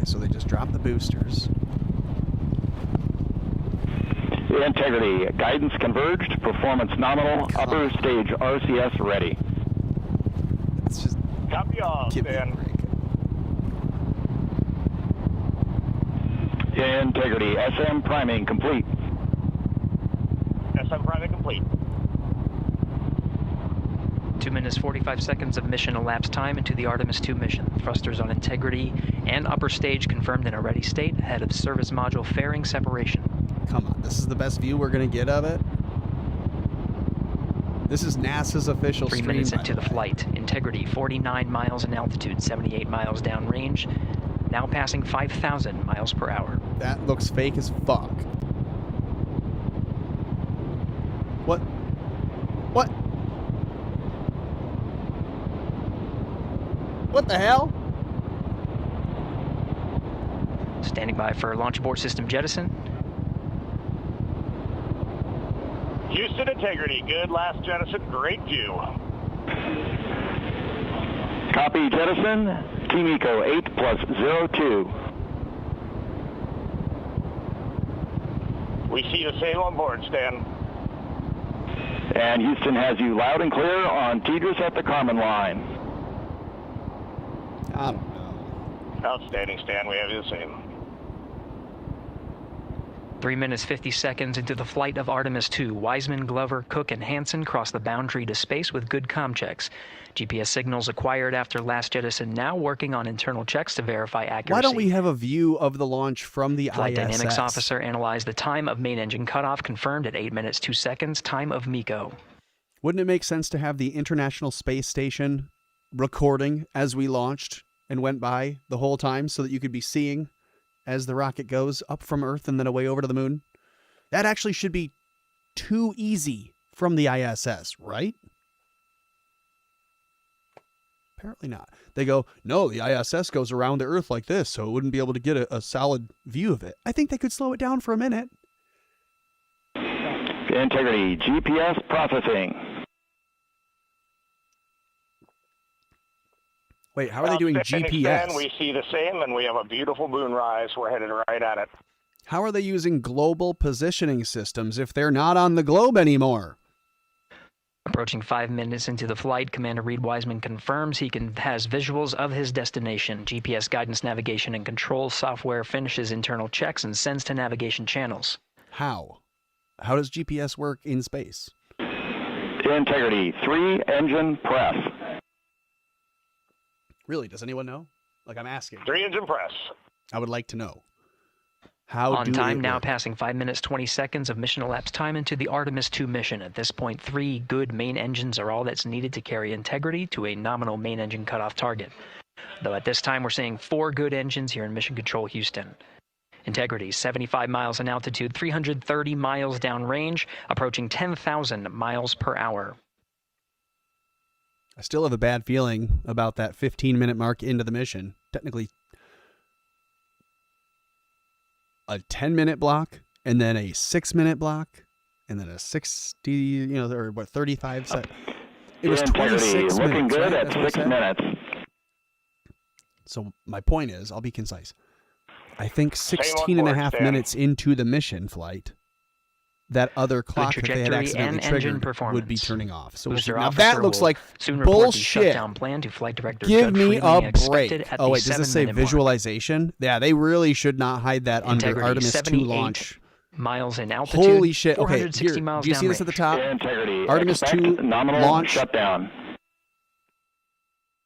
So they just dropped the boosters. Integrity, guidance converged, performance nominal, upper stage RCS ready. It's just... Copy all, Stan. Integrity, SM priming complete. SM priming complete. 2 minutes 45 seconds of mission elapsed time into the Artemis 2 mission. Thrusters on Integrity and upper stage confirmed in a ready state ahead of service module fairing separation. Come on, this is the best view we're going to get of it. This is NASA's official 3 stream. 3 minutes into the flight. Integrity 49 miles in altitude, 78 miles downrange, now passing 5,000 miles per hour. That looks fake as fuck. What? What? What the hell? Standing by for launch abort system jettison. Houston Integrity, good last jettison, great view. Copy jettison, Team Eco 8+02. We see the same on board, Stan. And Houston has you loud and clear on Tidris at the Carmen line. I don't know. Outstanding, Stan. We have you the same. 3 minutes 50 seconds into the flight of Artemis 2, Wiseman, Glover, Cook, and Hansen cross the boundary to space with good comm checks. GPS signals acquired after last jettison now working on internal checks to verify accuracy. Why don't we have a view of the launch from the Flight ISS? Dynamics officer analyzed the time of main engine cutoff, confirmed at 8 minutes 2 seconds, time of MECO. Wouldn't it make sense to have the International Space Station recording as we launched and went by the whole time so that you could be seeing as the rocket goes up from Earth and then away over to the moon? That actually should be too easy from the ISS, right? Apparently not. They go, no, the ISS goes around the Earth like this, so it wouldn't be able to get a solid view of it. I think they could slow it down for a minute. Integrity, GPS processing. Wait, how are they doing GPS? Extend, we see the same, and we have a beautiful moonrise. We're headed right at it. How are they using global positioning systems if they're not on the globe anymore? Approaching 5 minutes into the flight, Commander Reed Wiseman confirms he has visuals of his destination. GPS guidance, navigation, and control software finishes internal checks and sends to navigation channels. How? How does GPS work in space? Integrity, 3 engine press. Really, does anyone know? Like, I'm asking. 3 engine press. I would like to know. How On do time, it now work? passing 5 minutes, 20 seconds of mission elapsed time into the Artemis 2 mission. At this point, 3 good main engines are all that's needed to carry Integrity to a nominal main engine cutoff target. Though at this time, we're seeing 4 good engines here in Mission Control Houston. Integrity, 75 miles in altitude, 330 miles downrange, approaching 10,000 miles per hour. I still have a bad feeling about that 15-minute mark into the mission. Technically, a 10-minute block, and then a 6-minute block, and then a 60, or what, 35 set. It was 26 looking minutes, good right? at 6 minutes. So my point is, I'll be concise. I think 16 and a half minutes into the mission flight, that other clock that they had accidentally triggered would be turning off. So now that looks like bullshit. Give me a break. Oh wait, does this say visualization? Yeah, they really should not hide that under Artemis 2 launch. Miles in altitude. Holy shit. Okay, here, do miles you see this at the top? Integrity. Artemis 2 launch. Shutdown.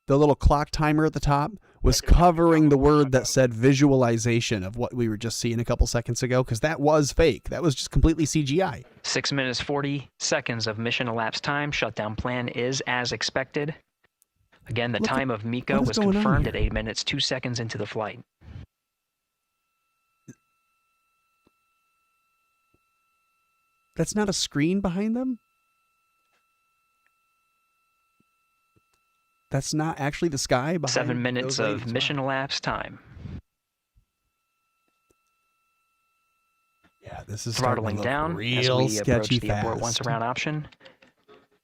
The little clock timer at the top was covering the word that said visualization of what we were just seeing a couple seconds ago, because that was fake. That was just completely CGI. 6 minutes, 40 seconds of mission elapsed time. Shutdown plan is as expected. Again, the time of MECO was confirmed at 8 minutes, 2 seconds into the flight. That's not a screen behind them? That's not actually the sky behind 7 minutes those of ladies? mission elapsed time. Yeah, this is throttling down real as we approach sketchy the abort fast. once around option.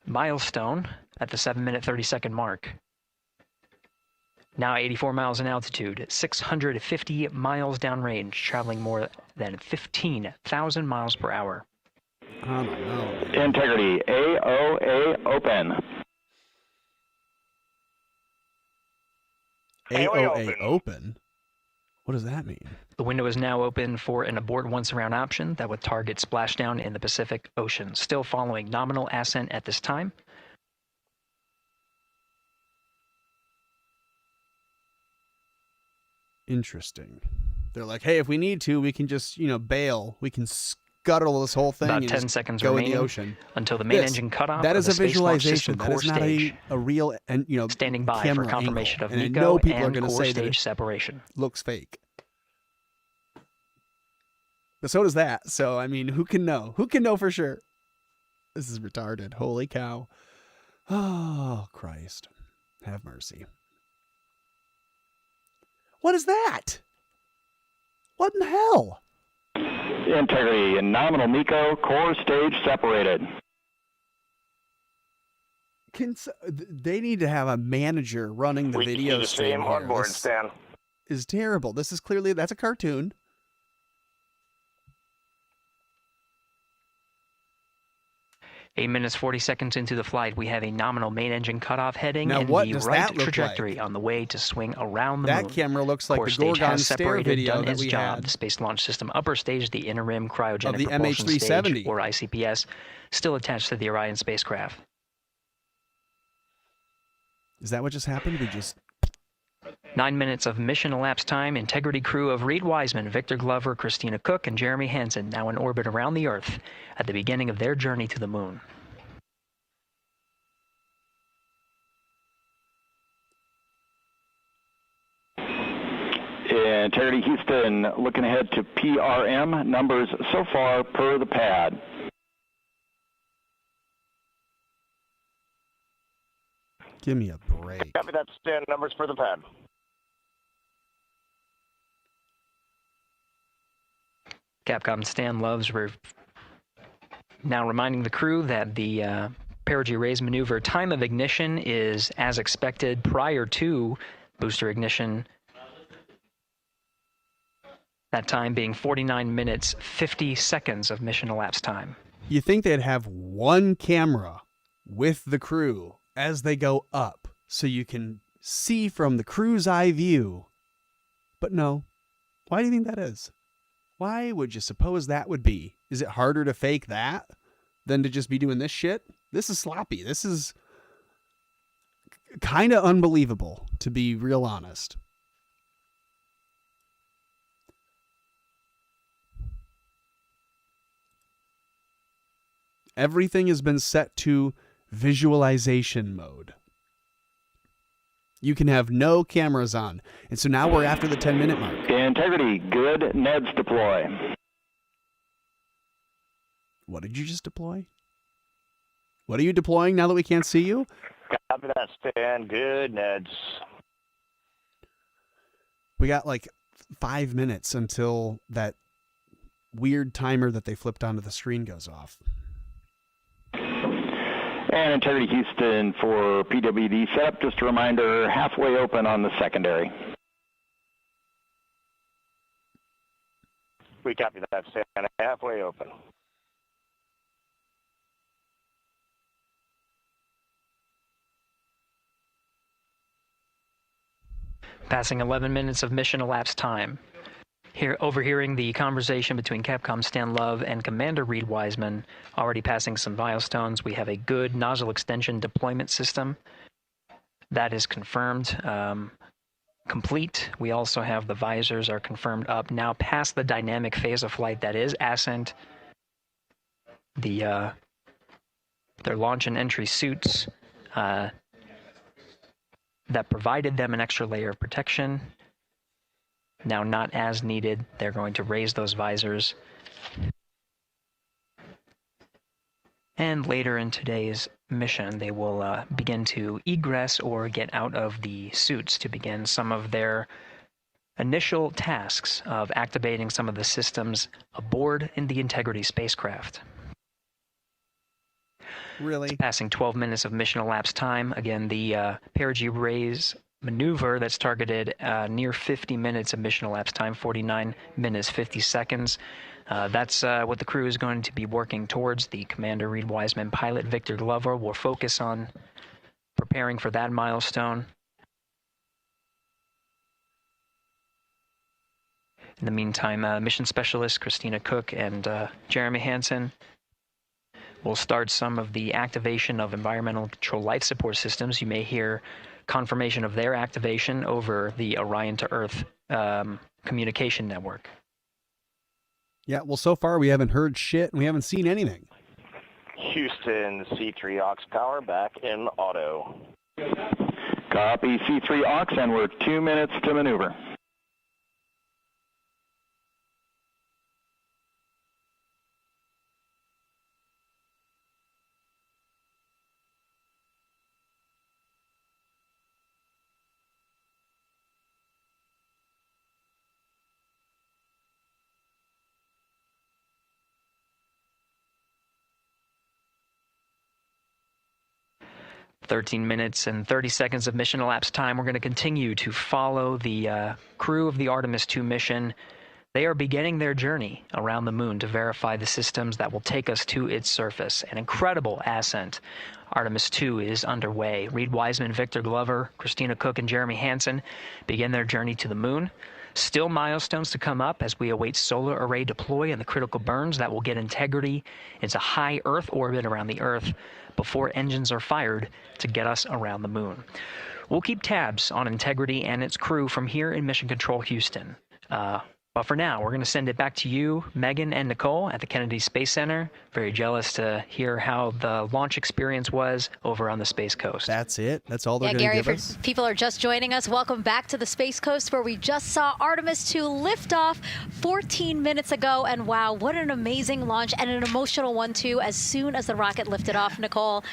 Milestone at the 7-minute 30-second mark. Now 84 miles in altitude, 650 miles downrange, traveling more than 15,000 miles per hour. I don't know. Integrity, AOA open. AOA open? What does that mean? The window is now open for an abort once around option that would target splashdown in the Pacific Ocean. Still following nominal ascent at this time. Interesting. They're like, hey, if we need to, we can just, bail. We can scuttle this whole thing About and 10 just seconds go remaining in the ocean. Until the main engine cutoff. That of is the a Space Launch visualization. System That core is not stage. a real, and Standing by for camera confirmation angle. of And I MECO know people are and going to core say that stage it separation. looks fake. But so does that. So, I mean, who can know? Who can know for sure? This is retarded. Holy cow. Oh, Christ. Have mercy. What is that? What in the hell? Integrity and nominal MECO, core stage separated. They need to have a manager running the video the stream same here. on board, This Stan. is terrible. This is clearly, that's a cartoon. Eight minutes, 40 seconds into the flight, we have a nominal main engine cutoff heading Now, in what the does right that look trajectory on the way to swing around the moon. That camera looks like Core the stage Gorgon has Stare separated, video done that its we job. had. The Space Launch System upper stage, the interim cryogenic Of the propulsion MH370. stage, or ICPS, still attached to the Orion spacecraft. Is that what just happened? We just... 9 minutes of mission elapsed time. Integrity crew of Reed Wiseman, Victor Glover, Christina Cook, and Jeremy Hansen now in orbit around the Earth at the beginning of their journey to the moon. Integrity Houston looking ahead to PRM numbers so far per the pad. Give me a break. Copy that, Stan. Numbers for the pad. Capcom Stan Loves now reminding the crew that the perigee raise maneuver. Time of ignition is as expected prior to booster ignition. That time being 49 minutes, 50 seconds of mission elapsed time. You think they'd have one camera with the crew as they go up so you can see from the crew's eye view. But no. Why do you think that is? Why would you suppose that would be? Is it harder to fake that than to just be doing this shit? This is sloppy. This is kind of unbelievable, to be real honest. Everything has been set to visualization mode. You can have no cameras on. And so now we're after the 10-minute mark. Integrity, good. Neds deploy. What did you just deploy? What are you deploying now that we can't see you? Copy that, Stan. Good, Neds. We got like 5 minutes until that weird timer that they flipped onto the screen goes off. And Integrity Houston for PWD setup. Just a reminder, halfway open on the secondary. We copy that, Stan. Halfway open. Passing 11 minutes of mission elapsed time. Here, overhearing the conversation between Capcom Stan Love and Commander Reed Wiseman, already passing some milestones. We have a good nozzle extension deployment system. That is confirmed, complete. We also have the visors are confirmed up. Now past the dynamic phase of flight, that is Ascent. Their launch and entry suits that provided them an extra layer of protection. Now not as needed. They're going to raise those visors. And later in today's mission, they will begin to egress or get out of the suits to begin some of their initial tasks of activating some of the systems aboard in the Integrity spacecraft. Really? Passing 12 minutes of mission elapsed time. Again, the perigee raise maneuver that's targeted near 50 minutes of mission elapsed time, 49 minutes, 50 seconds. That's what the crew is going to be working towards. The Commander Reed Wiseman, pilot Victor Glover will focus on preparing for that milestone. In the meantime, mission specialist Christina Cook and Jeremy Hansen will start some of the activation of environmental control life support systems. You may hear confirmation of their activation over the Orion to Earth communication network. Yeah, well, so far we haven't heard shit and we haven't seen anything. Houston, C3 aux power back in auto. Copy C3 aux, and we're 2 minutes to maneuver. "13 minutes and 30 seconds of mission elapsed time. We're going to continue to follow the crew of the Artemis 2 mission. They are beginning their journey around the moon to verify the systems that will take us to its surface. An incredible ascent. Artemis 2 is underway. Reed Wiseman, Victor Glover, Christina Cook, and Jeremy Hansen begin their journey to the moon. Still milestones to come up as we await solar array deploy and the critical burns that will get Integrity into high Earth orbit around the Earth before engines are fired to get us around the moon. We'll keep tabs on Integrity and its crew from here in Mission Control Houston. But for now, we're going to send it back to you, Megan and Nicole at the Kennedy Space Center. Very jealous to hear how the launch experience was over on the Space Coast. That's it? That's all they're going to Gary, give for us? people are just joining us, welcome back to the Space Coast, where we just saw Artemis 2 lift off 14 minutes ago. And wow, what an amazing launch, and an emotional one too. As soon as the rocket lifted off, Nicole,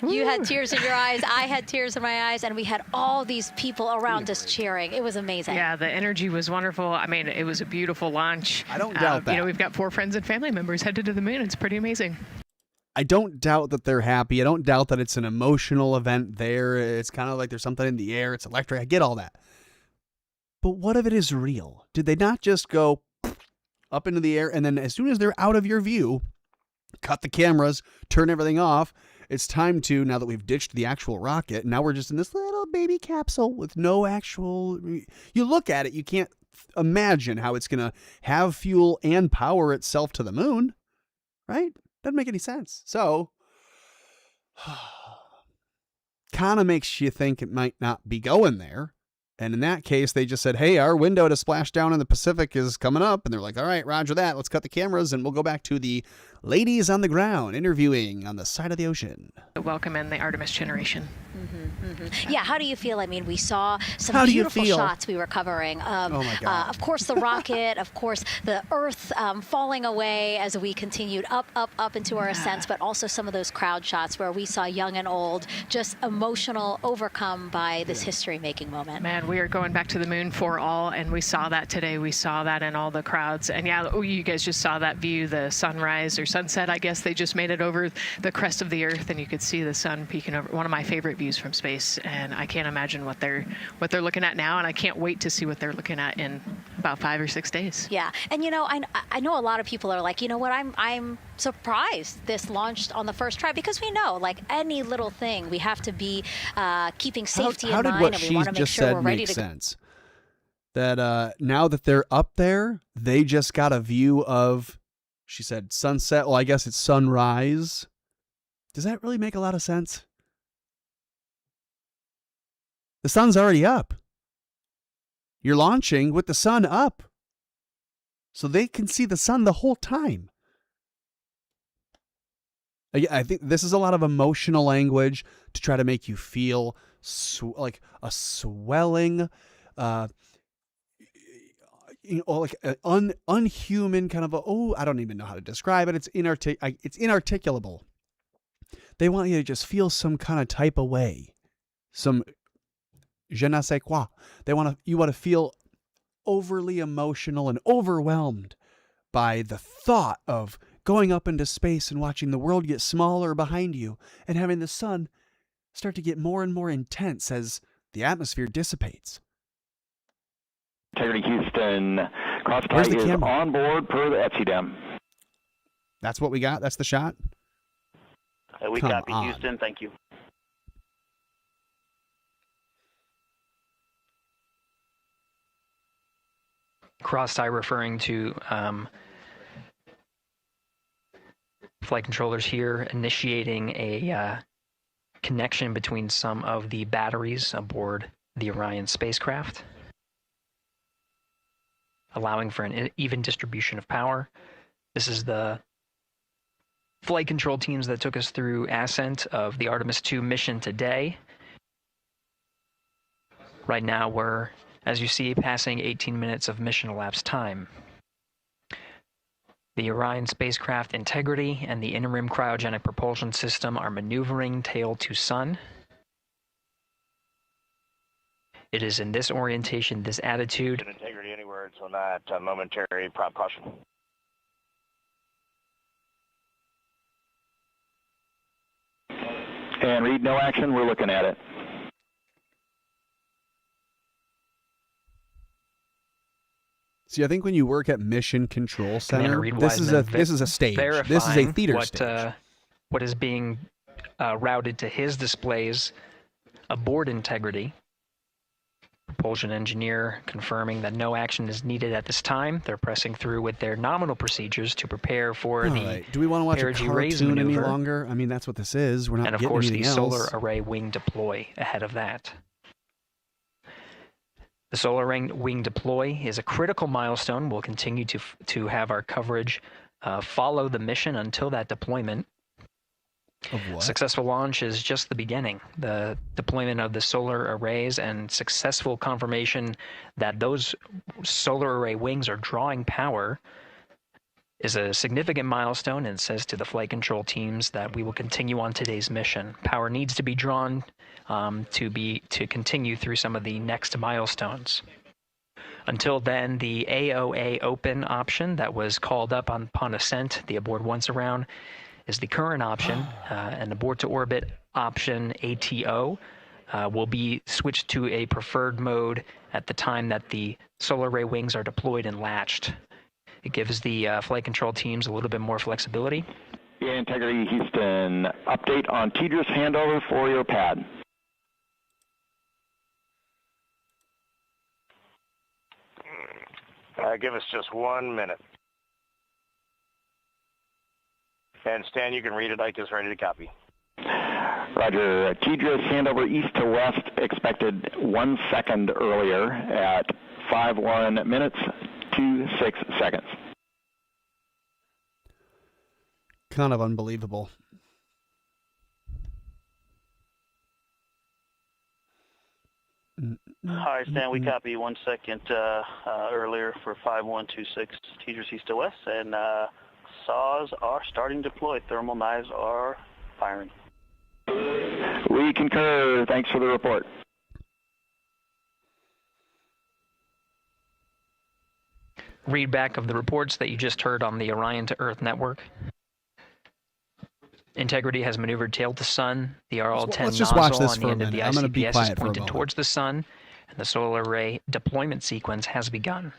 you had tears in your eyes, I had tears in my eyes, and we had all these people around us cheering. It was amazing. Yeah, the energy was wonderful. I mean, it was a beautiful launch. I don't doubt that. You know, we've got 4 friends and family members headed to the moon. It's pretty amazing. I don't doubt that they're happy. I don't doubt that it's an emotional event there. It's kind of like there's something in the air. It's electric. I get all that. But what if it is real? Did they not just go up into the air and then as soon as they're out of your view, cut the cameras, turn everything off? It's time to, now that we've ditched the actual rocket, now we're just in this little baby capsule with no actual... You look at it, you can't imagine how it's going to have fuel and power itself to the moon, right? Doesn't make any sense. So, kind of makes you think it might not be going there. And in that case, they just said, hey, our window to splash down in the Pacific is coming up. And they're like, all right, roger that. Let's cut the cameras and we'll go back to the ladies on the ground interviewing on the side of the ocean. Welcome in the Artemis generation. Yeah, how do you feel? I mean, we saw some beautiful shots we were covering. Oh my God. Of course, the rocket, of course, the Earth falling away as we continued up into our ascents, but also some of those crowd shots where we saw young and old, just emotional, overcome by this history-making moment. Man, we are going back to the moon for all, and we saw that today. We saw that in all the crowds. And yeah, you guys just saw that view, the sunrise or sunset, I guess. They just made it over the crest of the Earth, and you could see the sun peeking over. One of my favorite views from space, and I can't imagine what they're looking at now, and I can't wait to see what they're looking at in about 5 or 6 days. Yeah, and you know, I know a lot of people are like, you know what, I'm surprised this launched on the first try, because we know, like any little thing, we have to be keeping safety in mind, and we want to make sure we're ready to go. Sense that now that they're up there, they just got a view of, she said sunset, well I guess it's sunrise. Does that really make a lot of sense? The sun's already up. You're launching with the sun up, so they can see the sun the whole time. I think this is a lot of emotional language to try to make you feel like a swelling, like an unhuman kind of I don't even know how to describe it. It's inarticulable. They want you to just feel some kind of type of way, some je ne sais quoi. You want to feel overly emotional and overwhelmed by the thought of going up into space and watching the world get smaller behind you and having the sun start to get more and more intense as the atmosphere dissipates. Integrity Houston, Crosstie is camera? on board per the ETSI. That's what we got? That's the shot? We copy, Houston. Thank you. Cross-tie referring to flight controllers here initiating a connection between some of the batteries aboard the Orion spacecraft, allowing for an even distribution of power. This is the flight control teams that took us through Ascent of the Artemis 2 mission today. Right now we're, as you see, passing 18 minutes of mission elapsed time. The Orion spacecraft integrity and the interim cryogenic propulsion system are maneuvering tail to sun. It is in this orientation, this attitude. Integrity anywhere, so not momentary prop caution. And read no action, we're looking at it. See, I think when you work at Mission Control Center, this is a stage. This is a theater stage. What is being routed to his displays aboard integrity. Propulsion engineer confirming that no action is needed at this time. They're pressing through with their nominal procedures to prepare for Do we want to watch a cartoon any longer? I mean, that's what this is. We're not getting anything else. And of course, the solar array wing deploy ahead of that. The solar wing deploy is a critical milestone. We'll continue to have our coverage follow the mission until that deployment. Of what? Successful launch is just the beginning. The deployment of the solar arrays and successful confirmation that those solar array wings are drawing power is a significant milestone and says to the flight control teams that we will continue on today's mission. Power needs to be drawn to continue through some of the next milestones. Until then, the AOA open option that was called up upon ascent, the aboard once around, is the current option, and abort to orbit option ATO will be switched to a preferred mode at the time that the solar array wings are deployed and latched. It gives the flight control teams a little bit more flexibility. Yeah, Integrity Houston, update on TDRS handover for your pad. Give us just 1 minute. And Stan, you can read it. Ike is ready to copy. Roger. TDRS handover east to west expected 1 second earlier at 5:1 minutes 26 seconds. Kind of unbelievable. Hi, Stan. We copy 1 second earlier for 5126 TDRS east to west, and saws are starting to deploy. Thermal knives are firing. We concur. Thanks for the report. Read back of the reports that you just heard on the Orion to Earth network. Integrity has maneuvered tail to sun. The RL-10 nozzle on the end of the ICPS is pointed towards the sun, and the solar array deployment sequence has begun.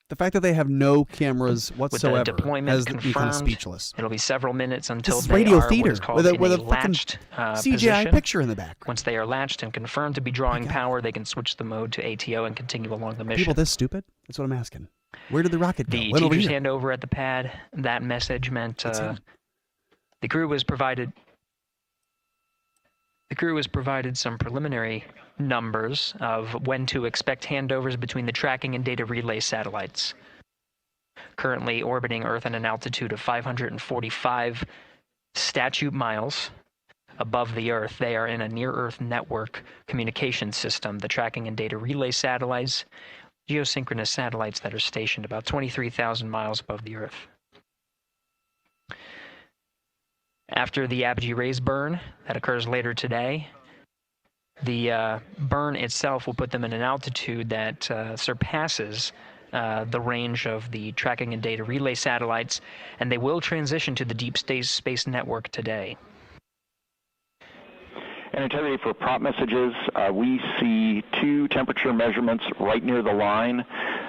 The fact that they have no cameras whatsoever with the deployment has me kind of speechless. It'll be several minutes until this is they radio are theater what is called with a in fucking latched CGI position. picture in the back. Once they are latched and confirmed to be drawing power, they can switch the mode to ATO and continue along the mission. People this stupid? That's what I'm asking. Where did the rocket go? The Went over teacher's here. handover at the pad, that message meant the crew was provided some preliminary numbers of when to expect handovers between the tracking and data relay satellites. Currently orbiting Earth at an altitude of 545 statute miles above the Earth, they are in a near-Earth network communication system. The tracking and data relay satellites, geosynchronous satellites that are stationed about 23,000 miles above the Earth. After the apogee rays burn, that occurs later today, the burn itself will put them in an altitude that surpasses the range of the tracking and data relay satellites, and they will transition to the deep space network today. And Integrity, for prop messages, we see 2 temperature measurements right near the line.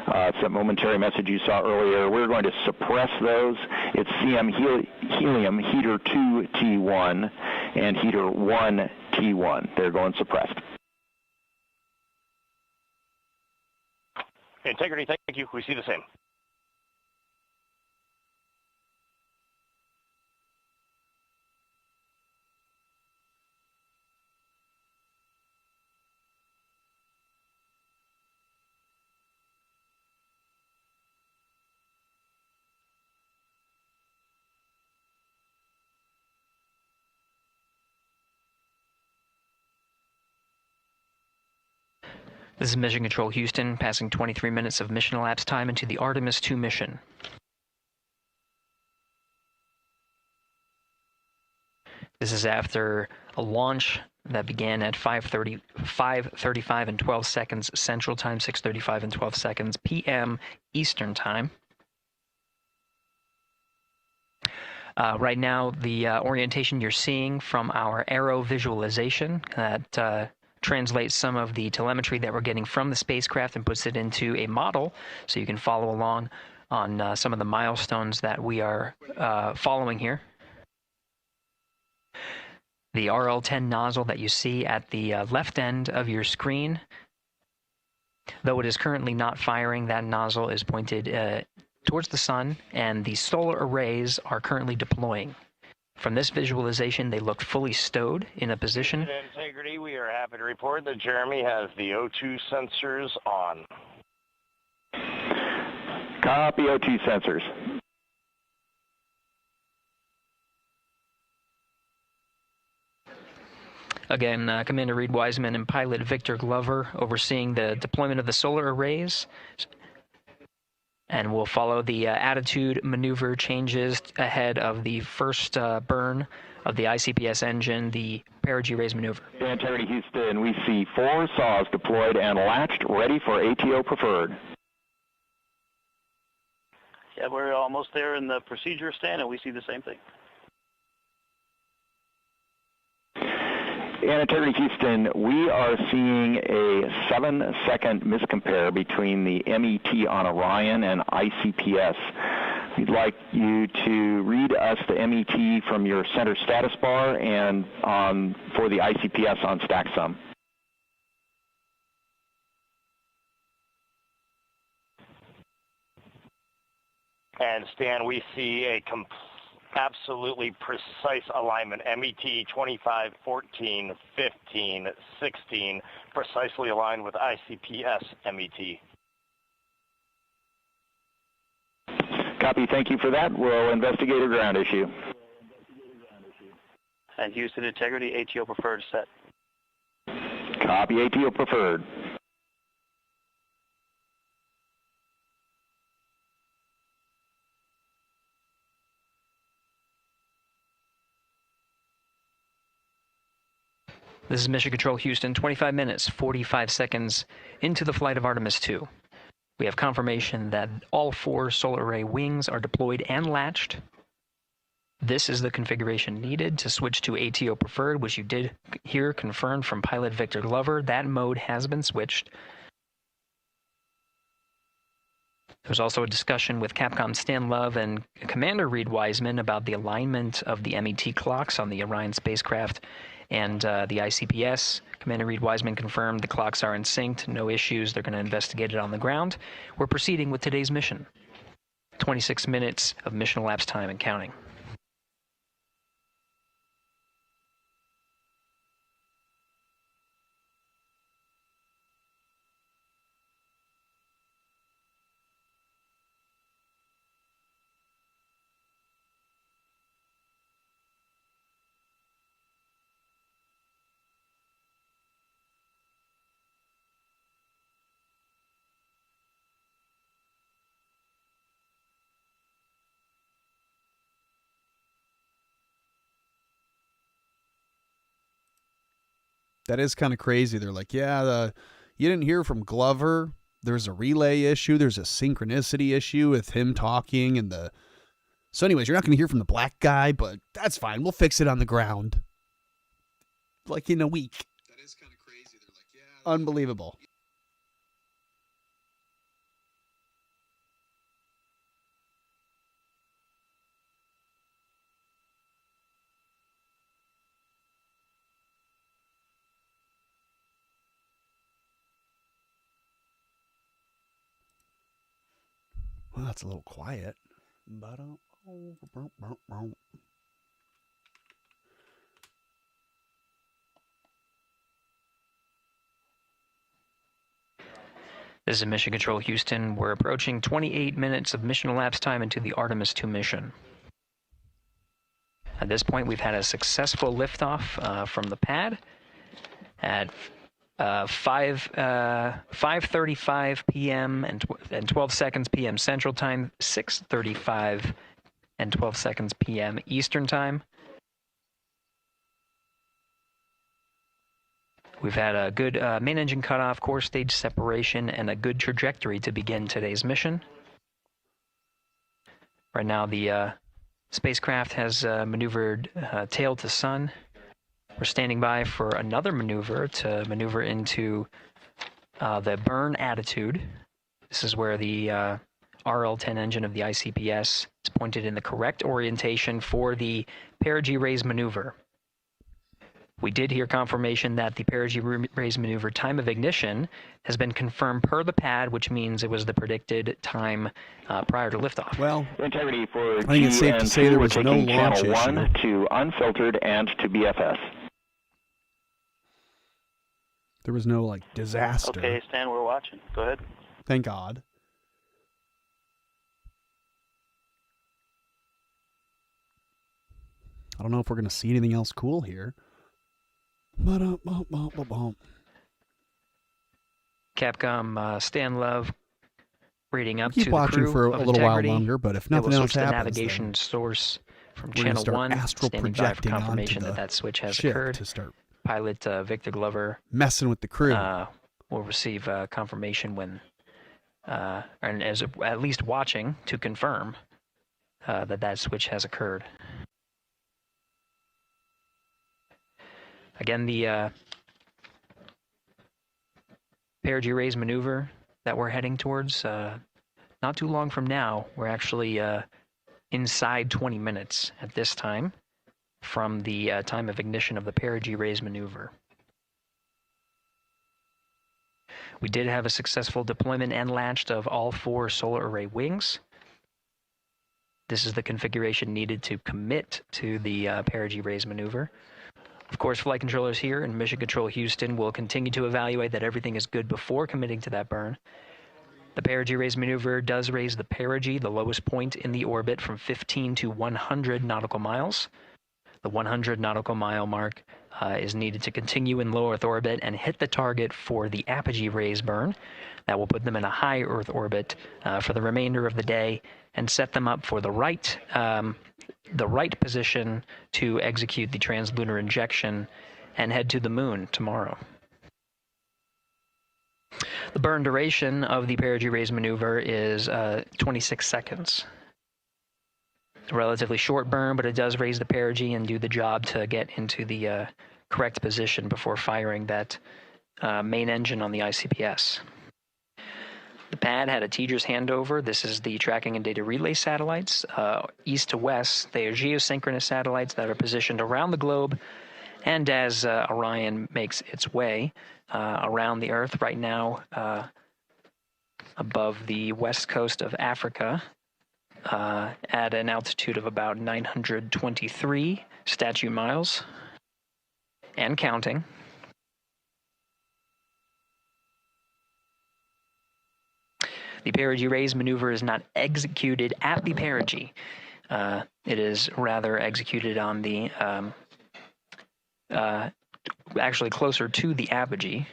It's that momentary message you saw earlier. We're going to suppress those. It's CM helium heater 2 T1 and heater 1 T1. They're going suppressed. Integrity, thank you. We see the same. This is Mission Control Houston, passing 23 minutes of mission elapsed time into the Artemis 2 mission. This is after a launch that began at 5:35 and 12 seconds Central Time, 6:35 and 12 seconds p.m. Eastern Time. Right now, the orientation you're seeing from our arrow visualization that translates some of the telemetry that we're getting from the spacecraft and puts it into a model so you can follow along on some of the milestones that we are following here. The RL-10 nozzle that you see at the left end of your screen, though it is currently not firing, that nozzle is pointed towards the sun, and the solar arrays are currently deploying. From this visualization, they look fully stowed in a position. Integrity, we are happy to report that Jeremy has the O2 sensors on. Copy O2 sensors. Again, Commander Reed Wiseman and pilot Victor Glover overseeing the deployment of the solar arrays. And we'll follow the attitude maneuver changes ahead of the first burn of the ICPS engine, the perigee raise maneuver. Integrity Houston, we see 4 saws deployed and latched, ready for ATO preferred. Yeah, we're almost there in the procedure stand, and we see the same thing. And Integrity Houston, we are seeing a 7-second miscompare between the MET on Orion and ICPS. We'd like you to read us the MET from your center status bar and for the ICPS on StackSum. And Stan, we see a absolutely precise alignment, MET 25, 14, 15, 16, precisely aligned with ICPS MET. Copy, thank you for that. We'll investigate a ground issue. And Houston Integrity, ATO preferred set. Copy, ATO preferred. This is Mission Control Houston, 25 minutes, 45 seconds into the flight of Artemis 2. We have confirmation that all 4 solar array wings are deployed and latched. This is the configuration needed to switch to ATO preferred, which you did hear confirmed from pilot Victor Glover. That mode has been switched. There's also a discussion with Capcom Stan Love and Commander Reed Wiseman about the alignment of the MET clocks on the Orion spacecraft and the ICPS. Commander Reed Wiseman confirmed the clocks are in sync, no issues. They're going to investigate it on the ground. We're proceeding with today's mission. 26 minutes of mission elapsed time and counting. That is kind of crazy. They're like, yeah, you didn't hear from Glover. There's a relay issue. There's a synchronicity issue with him talking and the... So anyways, you're not going to hear from the black guy, but that's fine. We'll fix it on the ground. Like in a week. That is kind of crazy. They're like, yeah. Unbelievable. Well, that's a little quiet. This is Mission Control Houston. We're approaching 28 minutes of mission elapsed time into the Artemis 2 mission. At this point, we've had a successful liftoff from the pad at 5:35 p.m. and 12 seconds p.m. Central Time, 6:35 and 12 seconds p.m. Eastern Time. We've had a good main engine cutoff, core stage separation, and a good trajectory to begin today's mission. Right now, the spacecraft has maneuvered tail to sun. We're standing by for another maneuver to maneuver into the burn attitude. This is where the RL-10 engine of the ICPS is pointed in the correct orientation for the perigee raise maneuver. We did hear confirmation that the perigee raise maneuver time of ignition has been confirmed per the pad, which means it was the predicted time prior to liftoff. Well, integrity for I think it's safe to say there was no launch issue. Channel 1 to unfiltered and to BFS. There was no, like, disaster. Okay, Stan, we're watching. Go ahead. Thank God. I don't know if we're going to see anything else cool here. Capcom Stan Love reading up Keep to the watching crew for a of little while Integrity. longer, but if They will nothing else switch the happens, navigation source from we're gonna channel start 1, astral standing by for projecting onto confirmation the that switch has ship occurred. to start Pilot Victor Glover messing with the crew. Will receive confirmation when, and as at least watching to confirm that switch has occurred. Again, the perigee raise maneuver that we're heading towards, not too long from now, we're actually inside 20 minutes at this time from the time of ignition of the perigee raise maneuver. We did have a successful deployment and launched of all 4 solar array wings. This is the configuration needed to commit to the perigee raise maneuver. Of course, flight controllers here in Mission Control Houston will continue to evaluate that everything is good before committing to that burn. The perigee raise maneuver does raise the perigee, the lowest point in the orbit, from 15 to 100 nautical miles. The 100 nautical mile mark is needed to continue in low Earth orbit and hit the target for the apogee raise burn. That will put them in a high Earth orbit for the remainder of the day and set them up for the right position to execute the translunar injection and head to the moon tomorrow. The burn duration of the perigee raise maneuver is 26 seconds. A relatively short burn, but it does raise the perigee and do the job to get into the correct position before firing that main engine on the ICPS. The pad had a TGERS handover. This is the tracking and data relay satellites. East to west, they are geosynchronous satellites that are positioned around the globe. And as Orion makes its way around the Earth right now, above the west coast of Africa, at an altitude of about 923 statute miles, and counting. The perigee raise maneuver is not executed at the perigee. It is rather executed on the, actually closer to the apogee.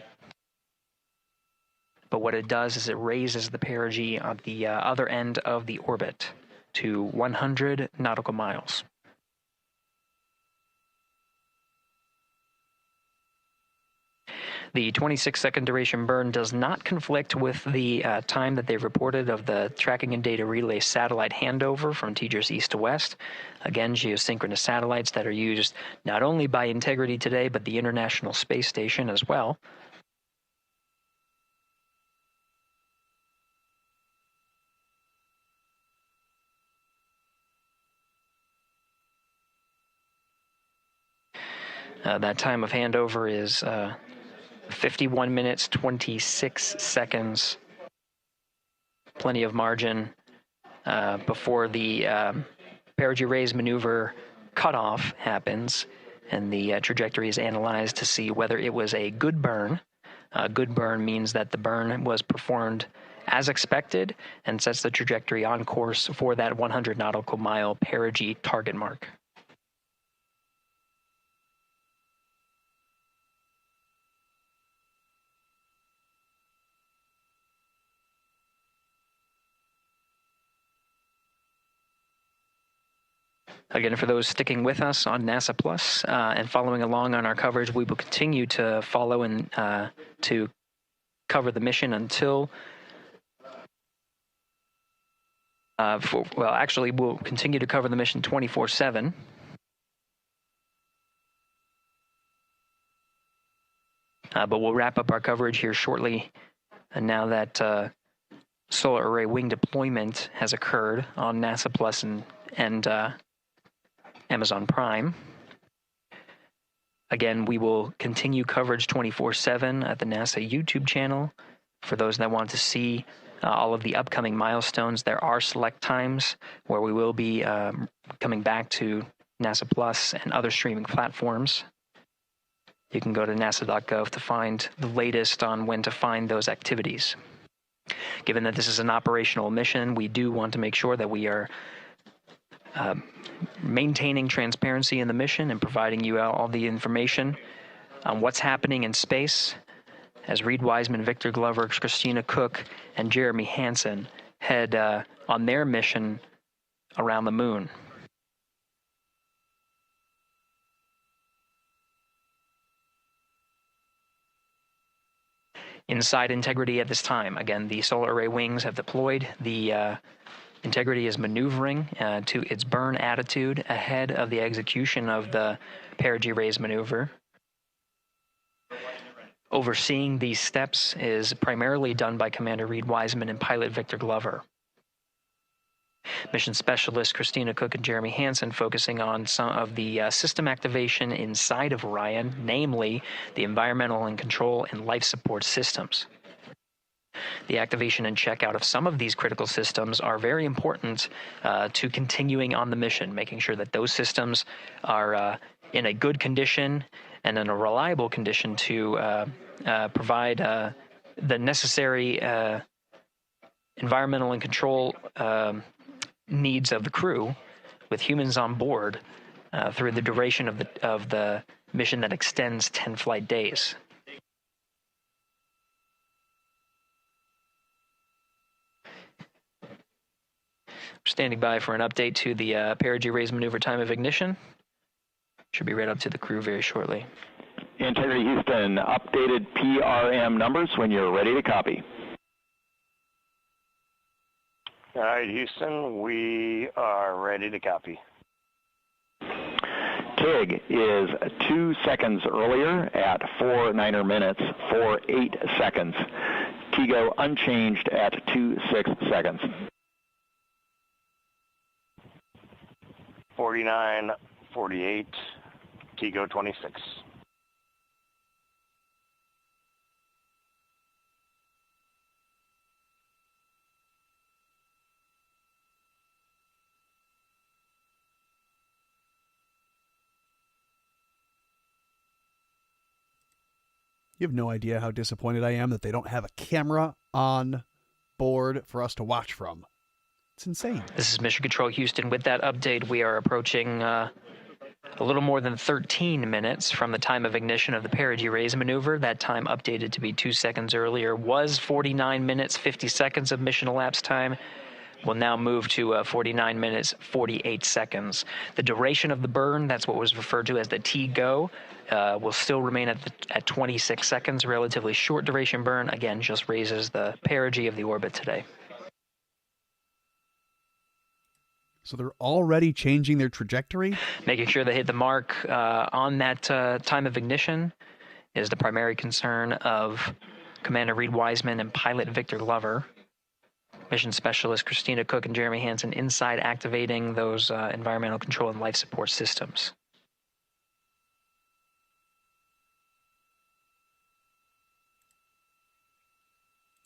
But what it does is it raises the perigee on the other end of the orbit to 100 nautical miles. The 26-second duration burn does not conflict with the time that they reported of the tracking and data relay satellite handover from TGERS east to west. Again, geosynchronous satellites that are used not only by Integrity today, but the International Space Station as well. That time of handover is 51 minutes, 26 seconds. Plenty of margin before the perigee raise maneuver cutoff happens, and the trajectory is analyzed to see whether it was a good burn. A good burn means that the burn was performed as expected and sets the trajectory on course for that 100 nautical mile perigee target mark. Again, for those sticking with us on NASA Plus and following along on our coverage, we will continue to follow and to cover the mission until, we'll continue to cover the mission 24/7. But we'll wrap up our coverage here shortly. And now that solar array wing deployment has occurred on NASA Plus and Amazon Prime. Again, we will continue coverage 24/7 at the NASA YouTube channel. For those that want to see all of the upcoming milestones, there are select times where we will be coming back to NASA Plus and other streaming platforms. You can go to nasa.gov to find the latest on when to find those activities. Given that this is an operational mission, we do want to make sure that we are maintaining transparency in the mission and providing you all the information on what's happening in space as Reed Wiseman, Victor Glover, Christina Cook, and Jeremy Hansen head on their mission around the moon. Inside Integrity at this time, again, the solar array wings have deployed. The Integrity is maneuvering to its burn attitude ahead of the execution of the perigee raise maneuver. Overseeing these steps is primarily done by Commander Reed Wiseman and pilot Victor Glover. Mission specialists Christina Cook and Jeremy Hansen focusing on some of the system activation inside of Orion, namely the environmental and control and life support systems. The activation and checkout of some of these critical systems are very important to continuing on the mission, making sure that those systems are in a good condition and in a reliable condition to provide the necessary environmental and control needs of the crew with humans on board through the duration of the mission that extends 10 flight days. Standing by for an update to the perigee raise maneuver time of ignition. Should be read up to the crew very shortly. Integrity Houston, updated PRM numbers when you're ready to copy. All right, Houston, we are ready to copy. TIG is 2 seconds earlier at 4 minutes, 48 seconds. TIGO unchanged at 26 seconds. 49, 48, TIGO 26. You have no idea how disappointed I am that they don't have a camera on board for us to watch from. It's insane. This is Mission Control Houston. With that update, we are approaching a little more than 13 minutes from the time of ignition of the perigee raise maneuver. That time updated to be 2 seconds earlier was 49 minutes, 50 seconds of mission elapsed time. We'll now move to 49 minutes, 48 seconds. The duration of the burn, that's what was referred to as the TGO, will still remain at 26 seconds. Relatively short duration burn, again, just raises the perigee of the orbit today. So they're already changing their trajectory? Making sure they hit the mark on that time of ignition is the primary concern of Commander Reed Wiseman and pilot Victor Glover. Mission specialist Christina Cook and Jeremy Hansen inside activating those environmental control and life support systems.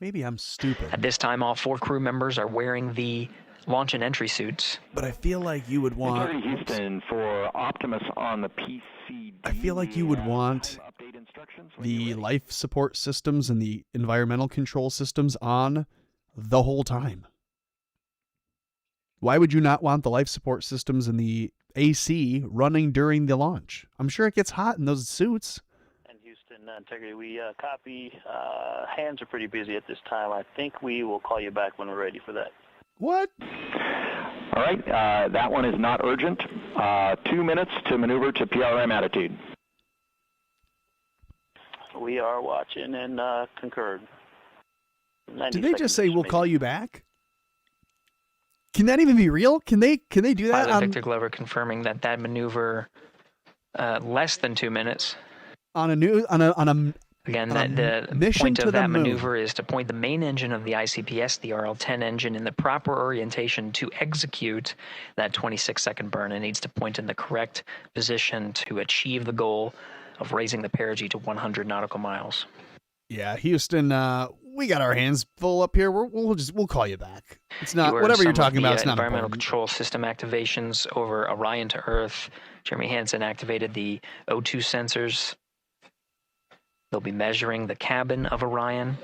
Maybe I'm stupid. At this time, all 4 crew members are wearing the launch and entry suits. But I feel like you would want... Houston for Optimus on the PCD. I feel like you would want the life support systems and the environmental control systems on the whole time. Why would you not want the life support systems and the AC running during the launch? I'm sure it gets hot in those suits. And Houston, Integrity, we copy. Hands are pretty busy at this time. I think we will call you back when we're ready for that. What? All right, that one is not urgent. 2 minutes to maneuver to PRM attitude. We are watching and concurred. Did they just say we'll call you back? Can that even be real? Can they do that? Pilot Victor Glover confirming that maneuver less than 2 minutes. Again, the point of that maneuver is to point the main engine of the ICPS, the RL-10 engine, in the proper orientation to execute that 26-second burn. It needs to point in the correct position to achieve the goal of raising the perigee to 100 nautical miles. Yeah, Houston, we got our hands full up here. We'll call you back. It's not whatever you're talking about. It's not environmental important. Control system activations over Orion to Earth. Jeremy Hansen activated the O2 sensors. They'll be measuring the cabin of Orion.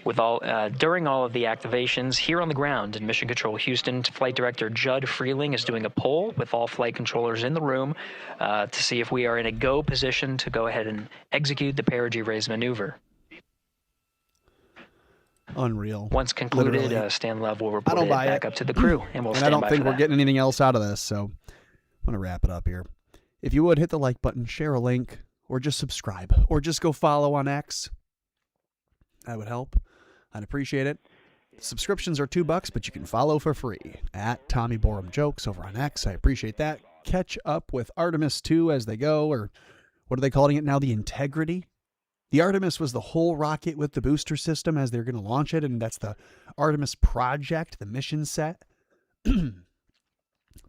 During all of the activations here on the ground in Mission Control Houston, Flight Director Judd Freeling is doing a poll with all flight controllers in the room to see if we are in a go position to go ahead and execute the perigee raise maneuver. Unreal. Once concluded, Stan Love will report it back up to the crew, and we'll stand I don't by think for we're that. getting anything else out of this, so I'm going to wrap it up here. If you would, hit the like button, share a link, or just subscribe, or just go follow on X. That would help. I'd appreciate it. Subscriptions are $2, but you can follow for free at Tommy Borum Jokes over on X. I appreciate that. catch up with Artemis 2 as they go, or what are they calling it now? The Integrity. The Artemis was the whole rocket with the booster system as they're going to launch it, and that's the Artemis project, the mission set. The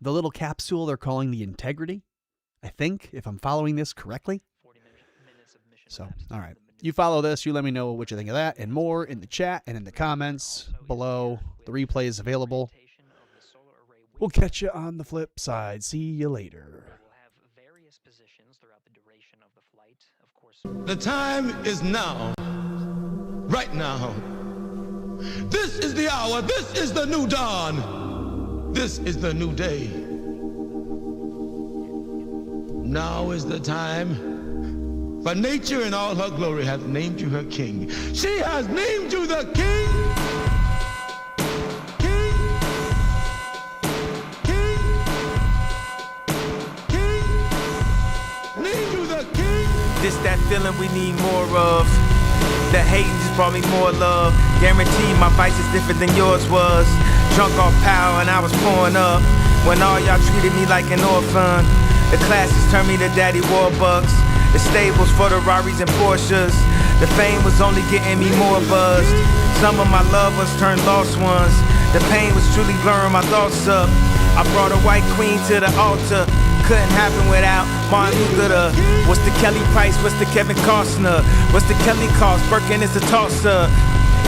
little capsule they're calling the Integrity, I think, if I'm following this correctly. So, all right. You follow this, you let me know what you think of that and more in the chat and in the comments below. The replay is available. We'll catch you on the flip side. See you later. The time is now. Right now. This is the hour. This is the new dawn. This is the new day. Now is the time. For nature in all her glory hath named you her king. She has named you the king. King. King. King. Named you the king. This that feeling we need more of. The hating just brought me more love. Guaranteed my vice is different than yours was. Drunk off power and I was pouring up. When all y'all treated me like an orphan. The classes turned me to Daddy Warbucks. The stables for the Raris and Porsches. The fame was only getting me more buzzed. Some of my loved ones turned lost ones. The pain was truly blurring my thoughts up. I brought a white queen to the altar. Couldn't happen without Martin Luther. What's the Kelly Price? What's the Kevin Costner? What's the Kelly cost? Birkin is a tosser.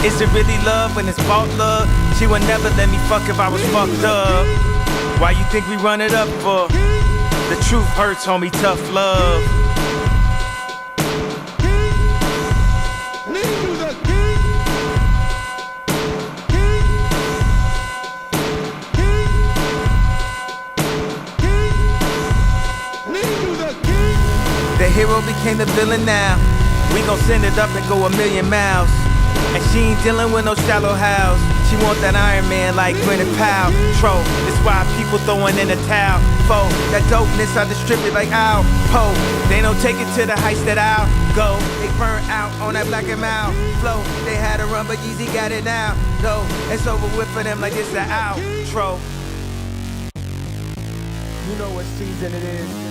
Is it really love when it's bought love? She would never let me fuck if I was fucked up. Why you think we run it up for? The truth hurts, homie, tough love. The hero became the villain now. We gon' send it up and go 1,000,000 miles. And she ain't dealing with no shallow house. She want that Iron Man like Gwyneth Paltrow. That's why people throwing in the towel. Fo, that dopeness I distribute like Al Poe. They don't take it to the heights that I'll go. They burn out on that black and mild flow. They had to run, but Yeezy got it now. Though it's over with for them like it's the outro. You know what season it is.